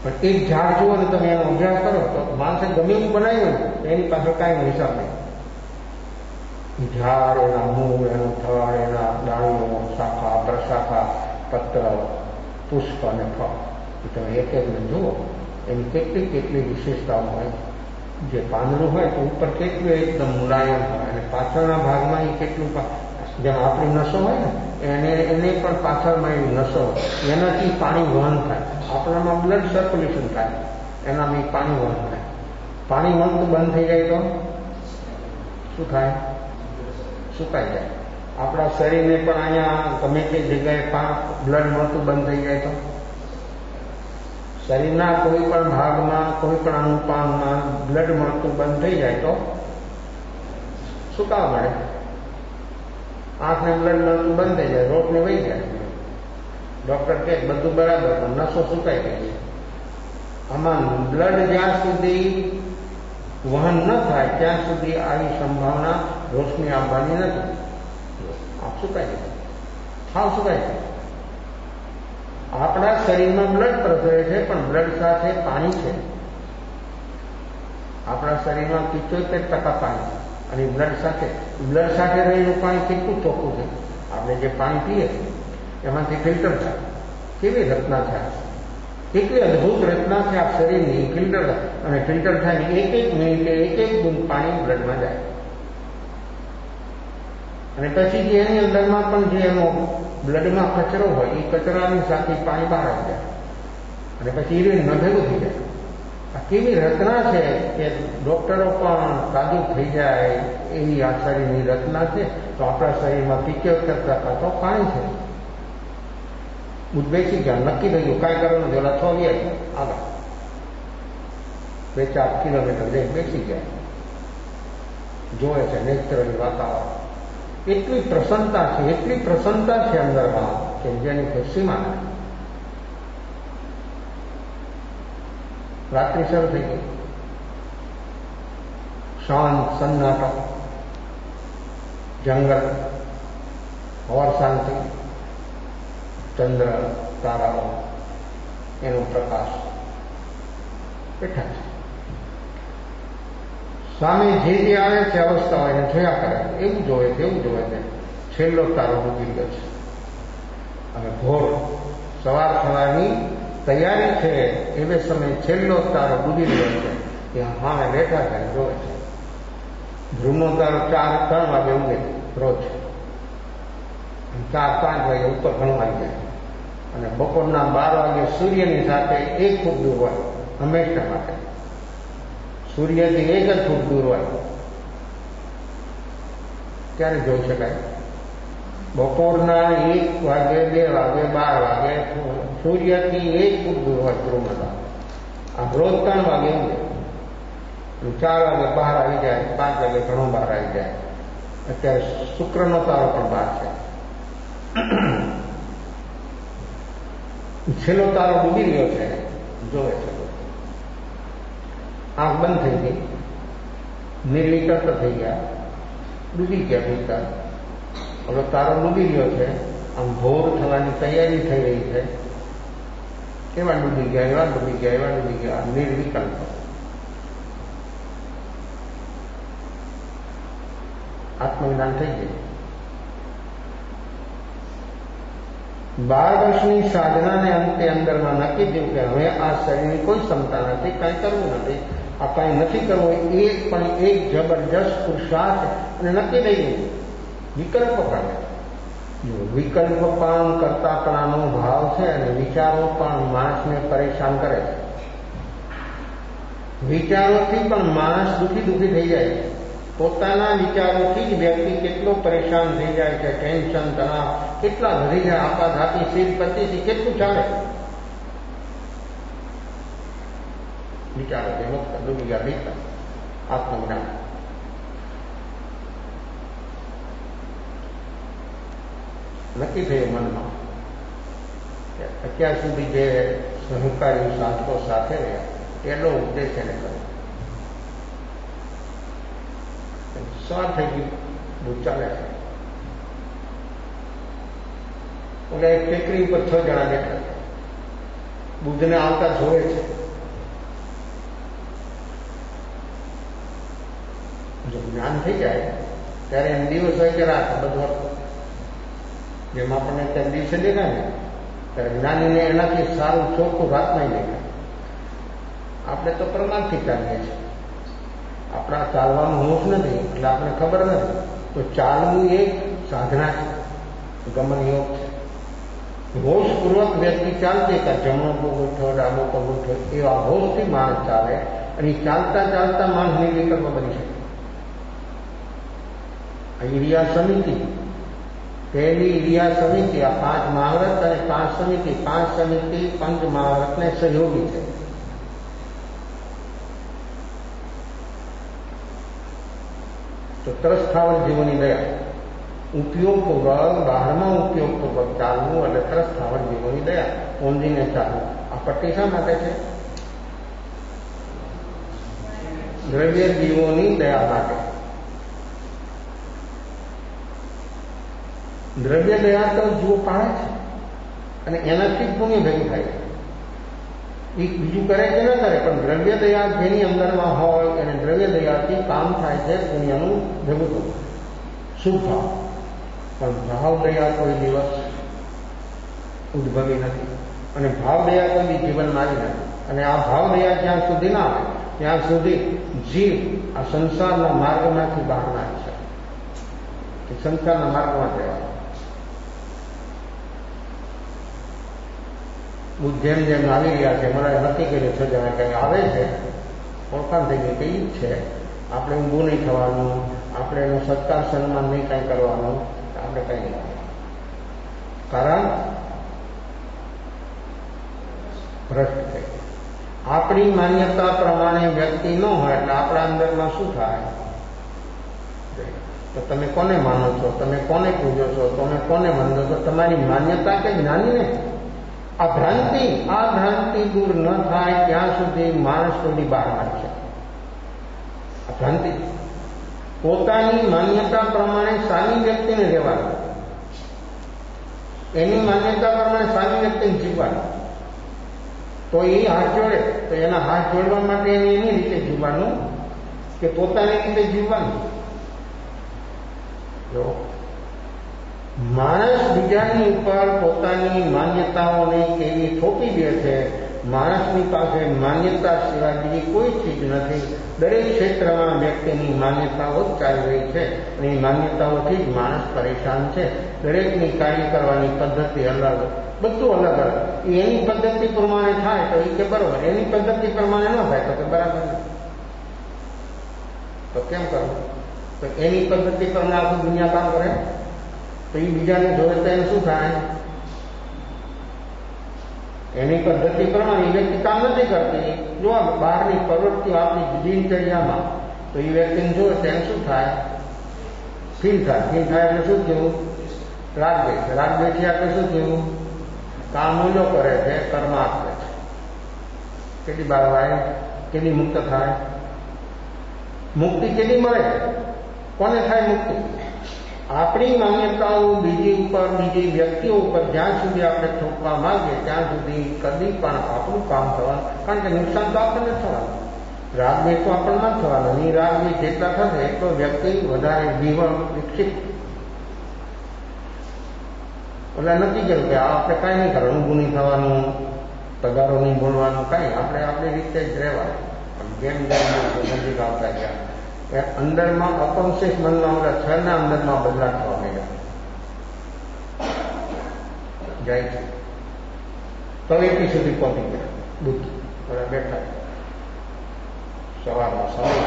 પણ એક ઝાડ જુઓ ને તમે એનો અભ્યાસ કરો તો માણસે ગમે એવું બનાવ્યું ને એની પાછળ કાંઈ હિસાબ નહીં. ઝાડ, એના મૂળ, એનું થડ, એના ડાળીઓ, શાખા, પ્રશાખા, પત્ર, પુષ્પ અને ફળ, એ તમે એક જુઓ એની કેટલી વિશેષતાઓ હોય. જે પાંદડું હોય તો ઉપર કેટલું એકદમ મુલાયમ હોય, અને પાછળના ભાગમાં એ કેટલું, જેમ આપણી નસો હોય ને એને પણ પાછળમાં એવી નસો હોય, એનાથી પાણી વહન થાય. આપણામાં બ્લડ સર્ક્યુલેશન થાય, એનામાં પાણી વહન થાય. પાણી વહન બંધ થઈ જાય તો શું થાય? સુકાઈ જાય. આપણા શરીરને પણ અહીંયા ગમે તે જગ્યાએ બ્લડ મળતું બંધ થઈ જાય તો, શરીરના કોઈ પણ ભાગમાં, કોઈ પણ અનુપાનમાં બ્લડ મળતું બંધ થઈ જાય તો સુકાવા મળે. આંખને બ્લડ મળતું બંધ થઈ જાય, રોગને વહી જાય. ડોક્ટર કહે બધું બરાબર, પણ નસો સુકાઈ ગઈ. આમાં બ્લડ જ્યાં સુધી વહન ન થાય ત્યાં સુધી આવી સંભાવના રોશની આવવાની નથી. આપ સુકાઈ જાય, હાવ સુકાઈ જાય. આપણા શરીરમાં બ્લડ પ્રસરે છે, પણ બ્લડ સાથે પાણી છે. આપણા શરીરમાં 75% પાણી, અને બ્લડ સાથે રહેલું પાણી કેટલું ચોખ્ખું છે. આપણે જે પાણી પીએ એમાંથી ફિલ્ટર થાય. કેવી રચના થાય, કેટલી અદભુત રચના છે આ શરીરની. ફિલ્ટર અને ફિલ્ટર થાય ને એક મિનિટે એક બૂંદ પાણી બ્લડમાં જાય. અને પછી એની અંદરમાં પણ જે એનો બ્લડમાં કચરો હોય એ કચરાની સાથે પાણી બહાર આવી જાય અને પછી યુરિન ન ભેગું થઈ જાય. આ કેવી રચના છે કે ડોક્ટરો પણ કાજુ થઈ જાય એવી આ શરીરની રચના છે. તો આપણા શરીરમાં 75% તો પાણી છે. બેસી ગયા, નક્કી થઈ ગયું કાંઈ કરવાનું નથી, ઓલા 6 ગયા આગળ 2-4 કિલોમીટર જઈ બેસી ગયા, જોવે છે નેચરલી વાતાવરણ. એટલી પ્રસન્નતા છે અંદરમાં કે જેની કોઈ સીમા નથી. રાત્રિ શરૂ થઈ ગઈ, શાંત સન્નાટો, જંગલ, હવાર શાંતિ, ચંદ્ર તારાઓ એનો પ્રકાશ બેઠા છે. સામે જે આવે છે અવસ્થાઓ એને જોયા કરે, એવું જોવે છે. છેલ્લો તારો ડૂબી ગયો છે. અને ભોર સવાર થવાની તૈયારી છે એવે સમયે છેલ્લો તારો ડૂબી ગયો છે. ત્યાં સામે બેઠા છે, જોવે છે. ધ્રુવનો તારો 4-3 વાગે ઉગે રોજ, 4-5 વાગે ઉપર ઘણું આવી જાય અને બપોરના 12 વાગે સૂર્યની સાથે 1 ફૂટ દૂર હોય હંમેશા માટે. સૂર્યથી 1 જ ફૂટ દૂર હોય ત્યારે જોઈ શકાય. બપોરના 1 વાગે, 2 વાગે, 12 વાગે સૂર્યથી 1 ફૂટ દૂર હોય ધ્રુવનો. આ રોજ 3 વાગે ઉગે, 4 વાગે બહાર આવી જાય, 5 વાગે ઘણો બહાર આવી જાય. અત્યારે શુક્રનો તારો પણ બહાર છે. છેલ્લો તારો ડૂબી ગયો છે, જોવે છે. આંખ બંધ થઈ ગઈ, નિર્વિકલ્પ થઈ ગયા, ડૂબી ગયા ભીતર. હવે તારો ડૂબી ગયો છે, આમ ભોર થવાની તૈયારી થઈ રહી છે. એવા ડૂબી ગયા, નિર્વિકલ્પ. આત્મજ્ઞાન થઈ ગયું. 12 વર્ષની સાધનાને અંતે અંદરમાં નક્કી થયું કે હવે આ શરીરની કોઈ ક્ષમતા નથી, કાંઈ કરવું નથી, આ કાંઈ નથી કરવું. એક જબરજસ્ત પુરુષાર્થ અને નક્કી થઈ ગયું. વિકલ્પ પણ, વિકલ્પ પણ કરતાપણાનો ભાવ છે અને વિચારો પણ માણસને પરેશાન કરે છે. વિચારોથી પણ માણસ દુઃખી થઈ જાય છે. પોતાના વિચારોથી જ વ્યક્તિ કેટલો પરેશાન થઈ જાય છે. ટેન્શન, તણાવ કેટલા વધી જાય. આપાધાપી, શીલ કેટલું ચાલે. વિચારો મુક્ત ડૂબી ગયા ભીતર. આત્મજ્ઞાન નક્કી થયું મનમાં કે અત્યાર સુધી જે સહકારી સાધકો સાથે રહ્યા એનો ઉપદેશ એને કર્યો. સવાર થઈ ગયું, બુધ ચાલે છે. એટલે એક ટેકરી ઉપર 6 જણા બેઠા છે. બુધને આવતા જોવે છે. જો જ્ઞાન થઈ જાય ત્યારે એમ દિવસ હોય કે રાત બધું, જેમ આપણને અત્યારે દિવસે દેખાય ને ત્યારે જ્ઞાનીને એનાથી સારું ચોખ્ખું રાતમાં દેખાય. આપણે તો પ્રમાણથી ચાલીએ છીએ, આપણા ચાલવાનું હોશ નથી એટલે આપણે ખબર નથી. તો ચાલવું એક સાધના છે, ગમન યોગ છે. હોશપૂર્વક વ્યક્તિ ચાલતી કે જમણો પગ ઉઠો, ડાબો પગ ઉઠો, એવા હોશથી માણસ ચાલે અને ચાલતા માણસ નિર્વિકલ્પ બની શકે. આ ઈરિયા સમિતિ, પહેલી ઈરિયા સમિતિ, આ 5 મહાવ્રત અને 5 સમિતિ, 5 સમિતિ પંચ મહાવ્રતને સહયોગી છે. તો ત્રસ્થાવર જીવોની દયા, ઉપયોગપૂર્વક, બહારમાં ઉપયોગપૂર્વક ચાલવું એટલે ત્રસ્થાવર જીવોની દયા, ઊંધીને ચાલવું. આ પટ્ટી શા માટે છે? દ્રવ્ય જીવોની દયા માટે. દ્રવ્ય દયા તો જીવો પાડે છે અને એનાથી જ પુણ્ય ભેગું થાય છે. એ બીજું કરે કે ન કરે પણ દ્રવ્ય દયા જેની અંદરમાં હોય અને દ્રવ્ય દયાથી કામ થાય છે પુણ્યનું ભેગું થવું, શુભ ભાવ. પણ ભાવ દયા કોઈ દિવસ ઉદ્ભવી નથી અને ભાવ દયા કોઈ બી જીવનમાં આવી નથી. અને આ ભાવ દયા જ્યાં સુધી ના આવે ત્યાં સુધી જીવ આ સંસારના માર્ગમાંથી બહાર ના આવી શકે. સંસારના માર્ગમાં જવા જેમ જેમ આવી રહ્યા છે, મને નક્કી કર્યું છે જાણે કંઈ આવે છે, ઓળખાણ થઈ ગઈ કે ઈ જ છે. આપણે ઊંભું નહીં થવાનું, આપણે એનું સત્કાર સન્માન નહીં કાંઈ કરવાનું, આપણે કંઈ નહીં કરવાનું. કારણ ભ્રષ્ટ થઈ ગયું. આપણી માન્યતા પ્રમાણે વ્યક્તિ ન હોય એટલે આપણા અંદરમાં શું થાય? તો તમે કોને માનો છો, તમે કોને પૂજો છો, તમે કોને મંદો છો? તમારી માન્યતા કે જ્ઞાની ને આ ભ્રાંતિ દૂર ન થાય ત્યાં સુધી માણસ થોડી બહાર નાખશે. આ ભ્રાંતિ પોતાની માન્યતા પ્રમાણે સારી વ્યક્તિને રહેવાનું, એની માન્યતા પ્રમાણે સારી વ્યક્તિને જીવવાનું. તો એ હાથ જોડે તો એના હાથ જોડવા માટે એની રીતે જીવવાનું કે પોતાની રીતે જીવવાનું. જો માણસ બીજાની ઉપર પોતાની માન્યતાઓને કેવી થોપી દે છે, માણસની પાસે માન્યતા સિવાય બીજી કોઈ ચીજ નથી. દરેક ક્ષેત્રમાં વ્યક્તિની માન્યતાઓ જ ચાલી રહી છે અને એ માન્યતાઓથી જ માણસ પરેશાન છે. દરેકની કાર્ય કરવાની પદ્ધતિ અલગ, બધું અલગ અલગ. એની પદ્ધતિ પ્રમાણે થાય તો એ કે બરોબર, એની પદ્ધતિ પ્રમાણે ન થાય તો કે બરાબર નથી. તો કેમ કરવું? તો એની પદ્ધતિ પ્રમાણે આખું દુનિયા કામ કરે તો એ બીજાને જોડે તો એને શું થાય? એની પદ્ધતિ પ્રમાણે એ વ્યક્તિ કામ નથી કરતી. જો બહારની પ્રવૃત્તિઓ આપણી દિનચર્યામાં તો એ વ્યક્તિને જોવે તો એને શું થાય? ફીલ થાય એટલે શું થયું? રાગદ્વેષથી આપણે શું થયું? કામ ઓલો કરે છે, કર્મ આપે છે. કેટલી બાર વાય, કેટલી મુક્ત થાય? મુક્તિ કેટલી મળે? કોને થાય મુક્તિ? આપણી માન્યતાઓ બીજી ઉપર, બીજી વ્યક્તિઓ ઉપર જ્યાં સુધી આપણે થોપવા માંગીએ ત્યાં સુધી કદી પણ આપણું કામ થવાનું. કારણ કે નુકસાન તો આપણને થવાનું, રાગદ્વેષ તો આપણને જ થવાનું. એ રાગદ્વેષ જેટલા થશે એટલો વ્યક્તિ વધારે જીવન વિકસિત. એટલે નક્કી કર્યું કે આપણે કાંઈ નહીં કરવાનું, ઊભું નહીં થવાનું, પગારો નહીં બોલવાનું, કાંઈ આપણે આપણી રીતે જ રહેવાનું. જેમ નજીક આવતા ગયા અંદરમાં અપંશેષ મનમાં ઓલા છના અંદરમાં બદલાવ થવા માંડ્યા જાય છે. તો એટલી સુધી પહોંચી ગયા બુદ્ધ બધા બેઠા. સવારમાં સમય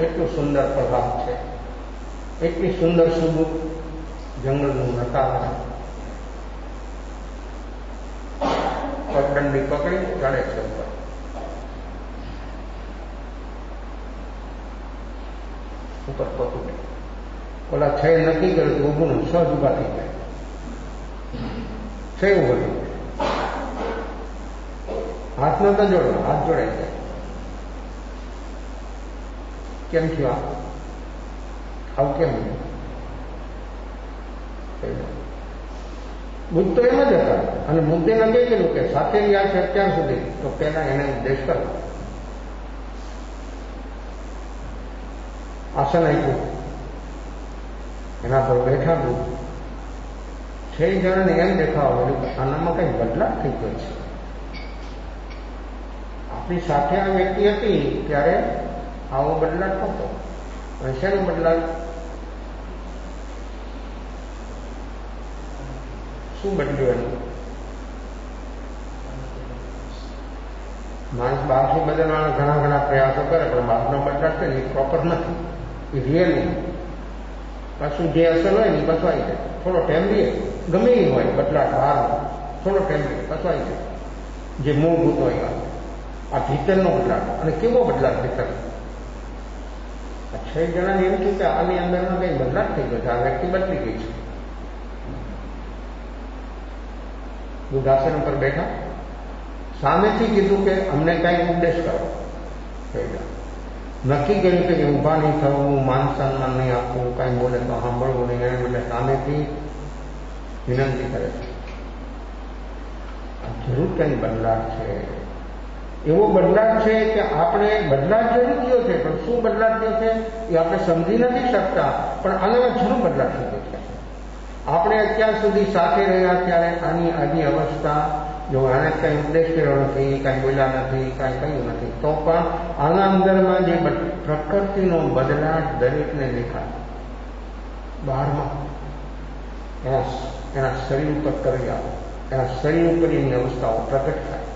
એટલું સુંદર પ્રભાત છે, એટલી સુંદર સુબુક, જંગલનું વાતાવરણ. પગદંડી પકડી ચડે છે ઉપર. ઉપર પકડી ઓલા છે નક્કી કર્યું તો ઊભું સહજ ઉભા થઈ જાય છે. એવું બધું હાથ નતા જોડો, હાથ જોડાઈ જાય. કેમ થયું આવું? કેમ? બુદ્ધ તો એમ જ હતા. અને બુદ્ધે નક્કી કર્યું કે સાથે રહ્યા છે અત્યાર સુધી તો પેલા એને ઉપદેશ કરો. આસન આપ્યું, એના પર બેઠા. બુદ્ધ 6 જણાને એમ દેખાવા મળ્યું કે આનામાં કઈ બદલાવ થઈ ગયો છે. આપણી સાથે આ વ્યક્તિ હતી ત્યારે આવો બદલાવ થતો. અને શેનો બદલાવ? શું બદલ્યું એનું? માણસ બહારથી બદલવાના ઘણા પ્રયાસો કરે પણ બહારનો બદલાવ છે ને એ પ્રોપર નથી, એ રિયલ નહીં. પાછું જે અસર હોય ને એ પાછું આવી જાય. થોડો ટાઈમ દે, ગમે એ હોય બદલાવ બહારનો, થોડો ટાઈમ દે પાછું આવી જાય. જે મૂળભૂત હોય આ ભીતરનો બદલાવ. અને કેવો બદલાવ ભીતર? 6 જણાને એમ થયું કે આની અંદરનો કઈ બદલાવ થઈ ગયો છે, આ વ્યક્તિ બદલી ગઈ છે. બુદ્ધાસન ઉપર બેઠા, સામેથી કીધું કે અમને કઈ ઉપદેશ કરો. નક્કી કર્યું કે ઊભા નહીં થવું, માન સન્માન નહીં આપવું, કઈ બોલે તો સાંભળવું નહીં. એને એટલે સામેથી વિનંતી કરે છે. જરૂર કઈ બદલાવ છે, એવો બદલાવ છે કે આપણે બદલાવ જરૂર થયો છે પણ શું બદલાવ થયો છે એ આપણે સમજી નથી શકતા. પણ આનામાં જરૂર બદલાવ થયો છે. આપણે અત્યાર સુધી સાથે રહ્યા ત્યારે આની આજી અવસ્થા, જો આને કઈ ઉપદેશ કર્યો નથી, કઈ બોલ્યા નથી, કઈ કહ્યું નથી, તો પણ આના અંદરમાં જે પ્રકૃતિનો બદલાવ દરેકને દેખાય. બહારમાં એના શરીર ઉપર કરી આવે, એના શરીર ઉપરની અવસ્થાઓ પ્રગટ થાય,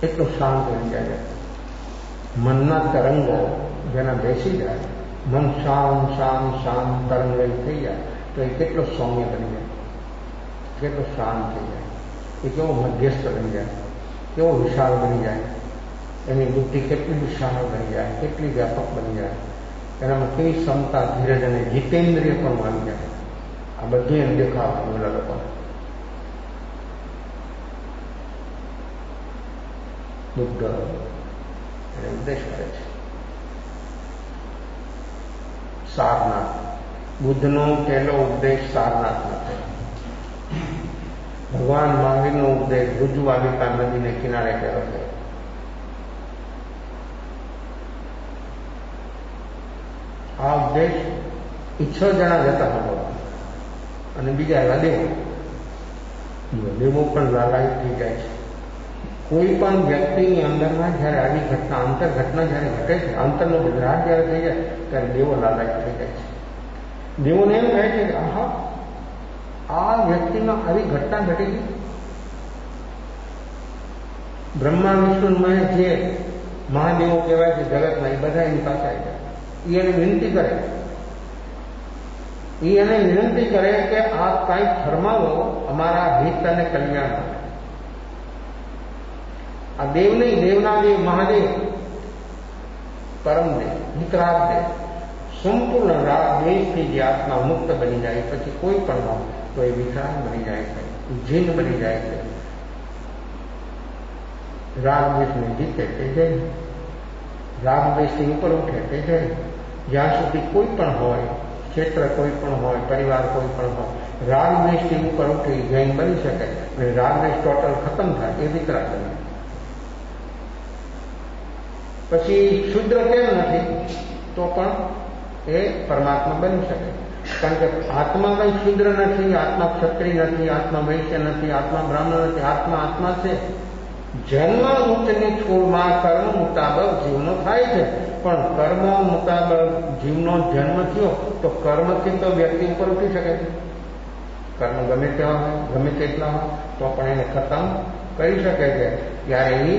એટલો શાંત બની જાય. મનના તરંગો જેના બેસી જાય, મન શાંત શાંત શાંત તરંગ થઈ જાય તો એ કેટલો સૌમ્ય બની જાય, કેટલો શાંત થઈ જાય, એ કેવો મધ્યસ્થ બની જાય, કેવો વિશાળ બની જાય, એની બુદ્ધિ કેટલી વિશાળ બની જાય, કેટલી વ્યાપક બની જાય, એનામાં કેવી ક્ષમતા, ધીરજ અને જીતેન્દ્રિય પણ આવી જાય. આ બધું એમ દેખાવાનું બધા લોકોને. બુદ્ધ એને ઉપદેશ કરે છે. સારનાથ, બુદ્ધનો પહેલો ઉપદેશ સારનાથમાં થયો. ભગવાન મહાવીરનો ઉપદેશ રુજુવાલિકા નદીને કિનારે કર્યો છે. આ ઉપદેશ 6 જણા જતા હતા અને બીજા એવા દેવો પણ લાલાયિત થઈ જાય છે. કોઈ પણ વ્યક્તિની અંદરમાં જયારે આવી ઘટના, આંતર ઘટના જયારે ઘટે છે, આંતરનો બદલાવ જયારે થઈ જાય ત્યારે દેવો લાલાયિત થઈ જાય છે. દેવોને એમ કહે છે કે આહા, આ વ્યક્તિમાં આવી ઘટના ઘટી ગઈ. બ્રહ્મા વિષ્ણુ મહેશ જે મહાદેવો કહેવાય છે જગતમાં, એ બધા એની પાસે આવી જાય. એ એને વિનંતી કરે, કે આપ કંઈક ફરમાવો અમારા હિત અને કલ્યાણ માટે. આ દેવ નહીં, દેવના દેવ મહાદેવ, પરમ દેવ, વિતરાગ દેવ, સંપૂર્ણ રાગ દ્વેષથી જે આત્મા મુક્ત બની જાય પછી કોઈ પણ હોય તો એ વિતરાગ બની જાય છે, જીન બની જાય છે. રાગ દ્વેષને જીતે તે જય, રાગ દ્વેષથી ઉપર ઉઠે તે જય. જ્યાં સુધી કોઈ પણ હોય, ક્ષેત્ર કોઈ પણ હોય, પરિવાર કોઈ પણ હોય, રાગ દ્વેષથી ઉપર ઉઠી જૈન બની શકે અને રાગ દ્વેષ ટોટલ ખતમ થાય એ વિતરાગ બને. પછી શુદ્ર કેમ નથી તો પણ એ પરમાત્મા બની શકે. કારણ કે આત્મા કઈ શુદ્ર નથી, આત્મા ક્ષત્રિય નથી, આત્મા વૈશ્ય નથી, આત્મા બ્રાહ્મણ નથી, આત્મા આત્મા છે. જન્મ ઊંચની છોડમાં કર્મ મુતાબક જીવનો થાય છે, પણ કર્મ મુતાબક જીવનો જન્મ થયો તો કર્મથી તો વ્યક્તિ ઉપર ઉઠી શકે છે. કર્મ ગમે તેવા હોય, ગમે તેટલા હોય તો પણ એને ખતમ કરી શકે છે. ત્યારે એ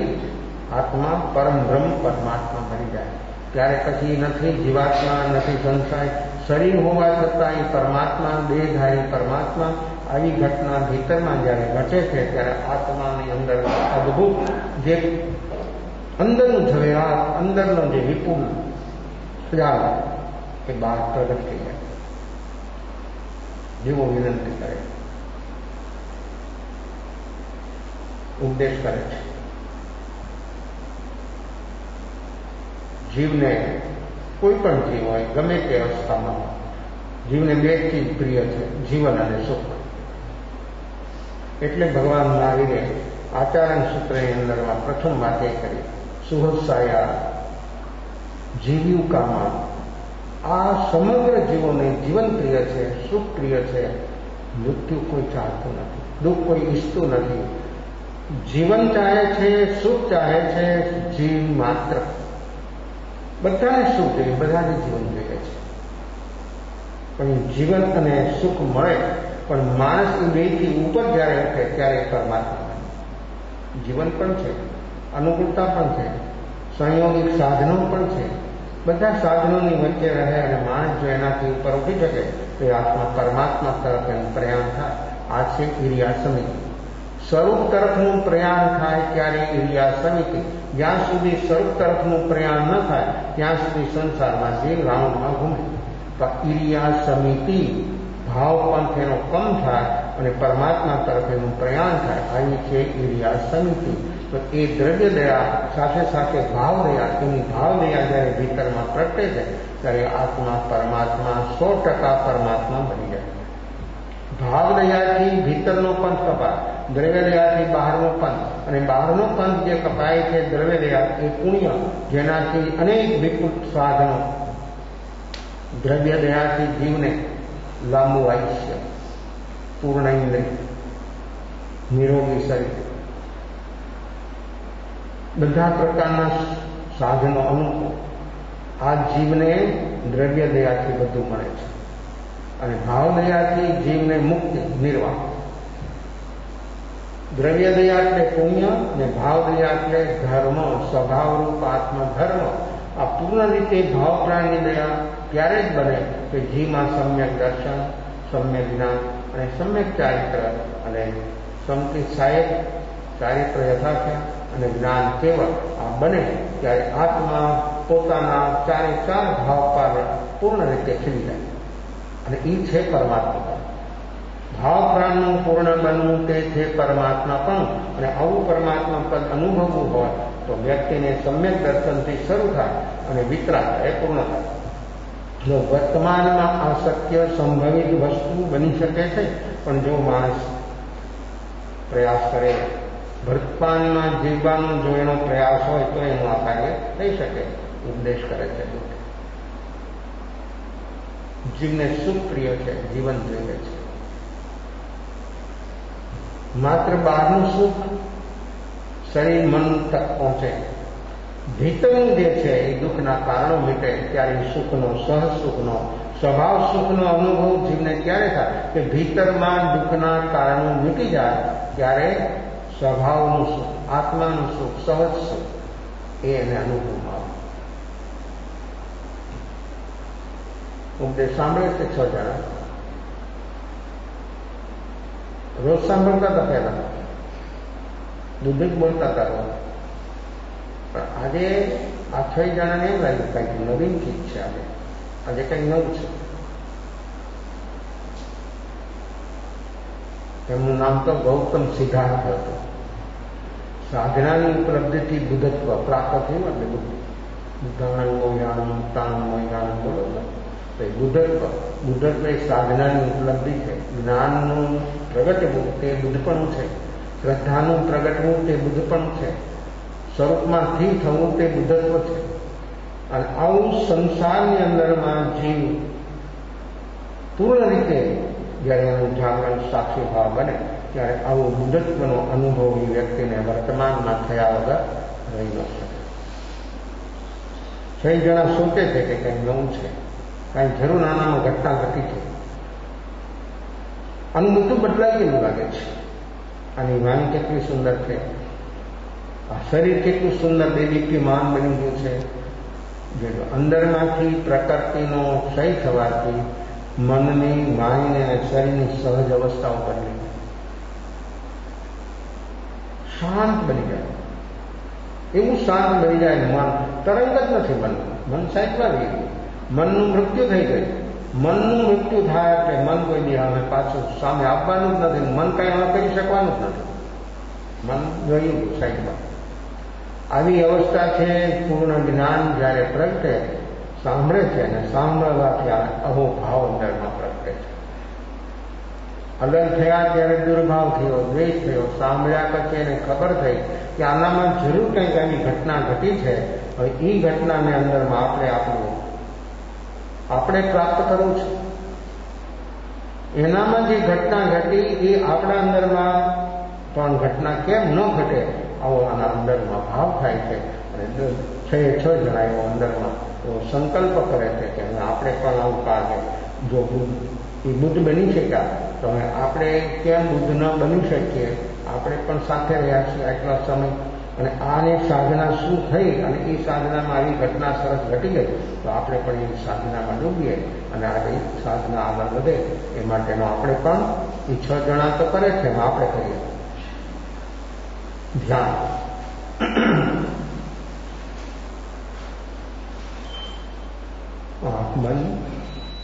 આત્મા પરમ બ્રહ્મ પરમાત્મા બની જાય. ત્યારે પછી નથી જીવાત્મા, નથી સંસાર, શરીર હોવા છતાં એ પરમાત્મા, દેહધારી પરમાત્મા. આવી ઘટના ભીતરમાં જયારે ઘટે છે ત્યારે આત્માની અંદર અદભુત જે અંદરનું ઝવેરાત, અંદરનો જે વિપુલ ખ્યાલ એ બહાર પ્રગટ થઈ જાય. જેવો વિનંતી કરે, ઉપદેશ કરે છે. જીવને, કોઈ પણ જીવ હોય, ગમે તે અવસ્થામાં, જીવને 2 ચીજ પ્રિય છે, જીવન અને સુખ. એટલે ભગવાન મહાવીરે આચાર્ય સૂત્રની અંદરમાં પ્રથમ વાત એ કરી, સુહસાયા જીવ્યુકામાં. આ સમગ્ર જીવોને જીવન પ્રિય છે, સુખ પ્રિય છે, મૃત્યુ કોઈ ચાહતું નથી, દુઃખ કોઈ ઈચ્છતું નથી. જીવન ચાહે છે, સુખ ચાહે છે, જીવ માત્ર. બધાને સુખ જોઈએ, બધાને જીવન જોઈએ છે, પણ જીવન અને સુખ મળે પણ માણસ એ 2થી ઉપર જયારે ઉઠે ત્યારે પરમાત્મા. જીવન પણ છે, અનુકૂળતા પણ છે, સંયોગિક સાધનો પણ છે. બધા સાધનોની વચ્ચે રહે અને માણસ જો એનાથી ઉપર ઉઠી શકે તો એ આત્મા પરમાત્મા તરફ એનું પ્રયાણ થાય. આ છે ઈર્યા સમિતિ. સ્વરૂપ તરફનું પ્રયાણ થાય ત્યારે ઈર્યા સમિતિ. જ્યાં સુધી સ્વરૂપ તરફનું પ્રયાણ ન થાય ત્યાં સુધી સંસારમાં જે રાઉન્ડમાં ઘૂમે. ઈર્યા સમિતિ ભાવ પંથ એનો કમ થાય અને પરમાત્મા તરફ એનું પ્રયાણ થાય. આવી છે ઈર્યા સમિતિ. તો એ દ્રવ્ય દયા સાથે સાથે ભાવ દયા, એની ભાવ દયા જ્યારે ભીતરમાં પ્રગટે છે ત્યારે આત્મા પરમાત્મા 100% પરમાત્મા બની જાય. ભાવ દયાથી ભીતરનો પંથ કપાય, દ્રવ્ય દયાથી બહારનો પંથ, અને બહારનો પંથ જે કપાય છે દ્રવ્ય દયા એ પુણ્ય, જેનાથી અનેક વિપુલ સાધનો. દ્રવ્ય દયાથી જીવને લાંબુ આયુષ્ય, પૂર્ણ ઇન્દ્રિય, નિરોગી શરીર, બધા પ્રકારના સાધનો અનુકૂળ. આ જીવને દ્રવ્ય દયાથી બધું મળે છે. અને ભાવદયાથી જીવને મુક્તિ નિર્વાહ. દ્રવ્ય દયા એટલે પુણ્ય અને ભાવદયા એટલે ધર્મ, સ્વભાવરૂપ આત્મધર્મ. આ પૂર્ણ રીતે ભાવ પ્રાણની દયા ત્યારે જ બને કે જીવમાં સમ્યક દર્શન, સમ્યક જ્ઞાન અને સમ્યક ચારિત્ર અને સમતિ સાહેબ ચારિત્ર યથાખ્યા અને જ્ઞાન કેવળ આ બને ત્યારે આત્મા પોતાના ચારે ચાર ભાવ પામે પૂર્ણ રીતે ખીલી જાય અને એ છે પરમાત્મા. ભાવ પ્રાણનું પૂર્ણ બનવું તે છે પરમાત્મા પણ. અને આવું પરમાત્મા પદ અનુભવવું હોય તો વ્યક્તિને સમ્યક દર્શનથી શરૂ થાય અને વિતરાગ એ પૂર્ણ થાય. જો વર્તમાનમાં આ શક્ય સંભવિત વસ્તુ બની શકે છે, પણ જો માણસ પ્રયાસ કરે, વર્તમાનમાં જીવવાનો જો એનો પ્રયાસ હોય તો એનું આ કાર્ય થઈ શકે. ઉપદેશ કરે છે જીવને સુખ પ્રિય છે, જીવન જોઈએ છે. માત્ર બહારનું સુખ શરીર મન તક પહોંચે, ભીતરનું જે છે એ દુઃખના કારણો મીટે ત્યારે સુખનો, સહજ સુખનો, સ્વભાવ સુખનો અનુભવ જીવને ક્યારે થાય કે ભીતરમાં દુઃખના કારણો મીટી જાય ત્યારે સ્વભાવનું સુખ, આત્માનું સુખ, સહજ સુખ એ એને અનુભવમાં આવે. ઉપદેશ સાંભળે છે 6 જણા, રોજ સાંભળતા હતા પહેલા, દુઃખ બોલતા હતા રોજ. પણ આજે આ 6 જણાને એમ લાગ્યું કંઈક નવીન ચીજ છે. આજે કંઈક નવું છે. એમનું નામ તો ગૌતમ સિદ્ધાર્થ હતું. સાધનાની ઉપલબ્ધિથી બુદ્ધત્વ પ્રાપ્ત થયું. એટલે બુદ્ધાનંદ મોયાનમ તાનમ મોયાનમ બોલો તો એ બુદ્ધત્વ એ સાધનાની ઉપલબ્ધિ છે. જ્ઞાનનું પ્રગટવું તે બુદ્ધપણું છે. શ્રદ્ધાનું પ્રગટવું તે બુદ્ધપણું છે. સ્વરૂપમાં સ્થિર થવું તે બુદ્ધત્વ છે. અને આવું સંસારની અંદરમાં જીવ પૂર્ણ રીતે જ્યારે એનું જાગરણ સાક્ષી ભાવ બને ત્યારે આવું બુદ્ધત્વનો અનુભવ એ વ્યક્તિને વર્તમાનમાં થયા વગર રહી ન શકે. 6 જણા સોચે છે કે કંઈ નવું છે, કાંઈ જરૂર નાનામાં ઘટના ઘટી છે. આનું બધું બદલાઈ ગયેલું લાગે છે. આની વાણી કેટલી સુંદર છે, આ શરીર કેટલું સુંદર દેદીપ્યમાન બની ગયું છે. જે અંદરમાંથી પ્રકૃતિનો ક્ષય થવાથી મનની, વાણીને અને શરીરની સહજ અવસ્થાઓ બદલી શાંત બની જાય. એવું શાંત બની જાય મન, તરંગ જ નથી મન સાઈડમાં રહી ગયું. મનનું મૃત્યુ થઈ ગયું. મનનું મૃત્યુ થાય એટલે મન કોઈ દી હવે પાછું સામે આવવાનું જ નથી. મન કાંઈ હવે કરી શકવાનું જ નથી. મન ગયું સાઈડમાં. આવી અવસ્થા છે. પૂર્ણ જ્ઞાન જ્યારે પ્રગટે, સાંભળે છે અને સાંભળવાથી અહો ભાવ અંદરમાં પ્રગટે છે. અલગ થયા ત્યારે દુર્ભાવ થયો, દ્વેષ થયો. સાંભળ્યા પછી એને ખબર થઈ કે આનામાં જરૂર કંઈક આવી ઘટના ઘટી છે. હવે એ ઘટનાને અંદરમાં આપણે પ્રાપ્ત કરવું છે. એનામાં જે ઘટના ઘટી એ આપણા અંદરમાં પણ ઘટના કેમ ન ઘટે આવો આના અંદરમાં ભાવ થાય છે. અને 6 જણા એવો અંદરમાં એવો સંકલ્પ કરે છે કે આપણે પણ આવું કાર્ય જો એ બુદ્ધ બની શક્યા તો આપણે કેમ બુદ્ધ ન બની શકીએ. આપણે પણ સાથે રહ્યા છીએ આટલા સમય અને આને સાધના શું થઈ અને એ સાધનામાં આવી ઘટના સરસ ઘટી ગઈ તો આપણે પણ એ સાધનામાં ડૂબીએ અને આજે સાધના આગળ વધે એ માટેનો આપણે પણ એ 6 જણા તો કરે છે, આપણે કરીએ. ધ્યાન. आँख बंद,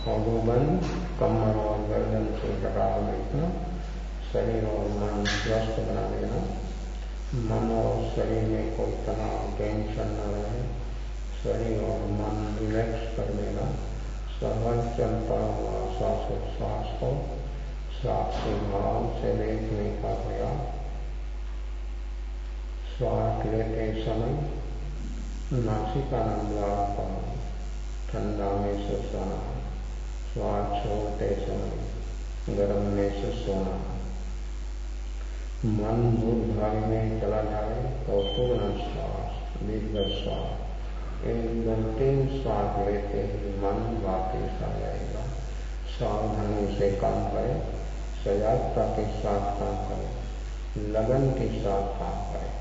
होंठों बंद, कमर और गर्दन से लगाव देखना, शरीर और मन स्वस्थ बना देना, मन और शरीर में कोई तनाव, टेंशन न रहे, शरीर और मन रिलैक्स कर देना, सहज चलता हुआ श्वासोच्छ्वास को साक्षी भाव से देखने का प्रयास, श्वास लेते समय नासिका द्वार पर ठंडा में से सोना, श्वास छोड़ते समय गर्म में से सोना, मन भूल में चला जाए तो पूर्ण श्वास, दीर्घ श्वास, 1 2 3 श्वास लेते ही मन वापस आ जाएगा, सावधानी से काम करें, सजागता के साथ काम करें, लगन के साथ काम करें।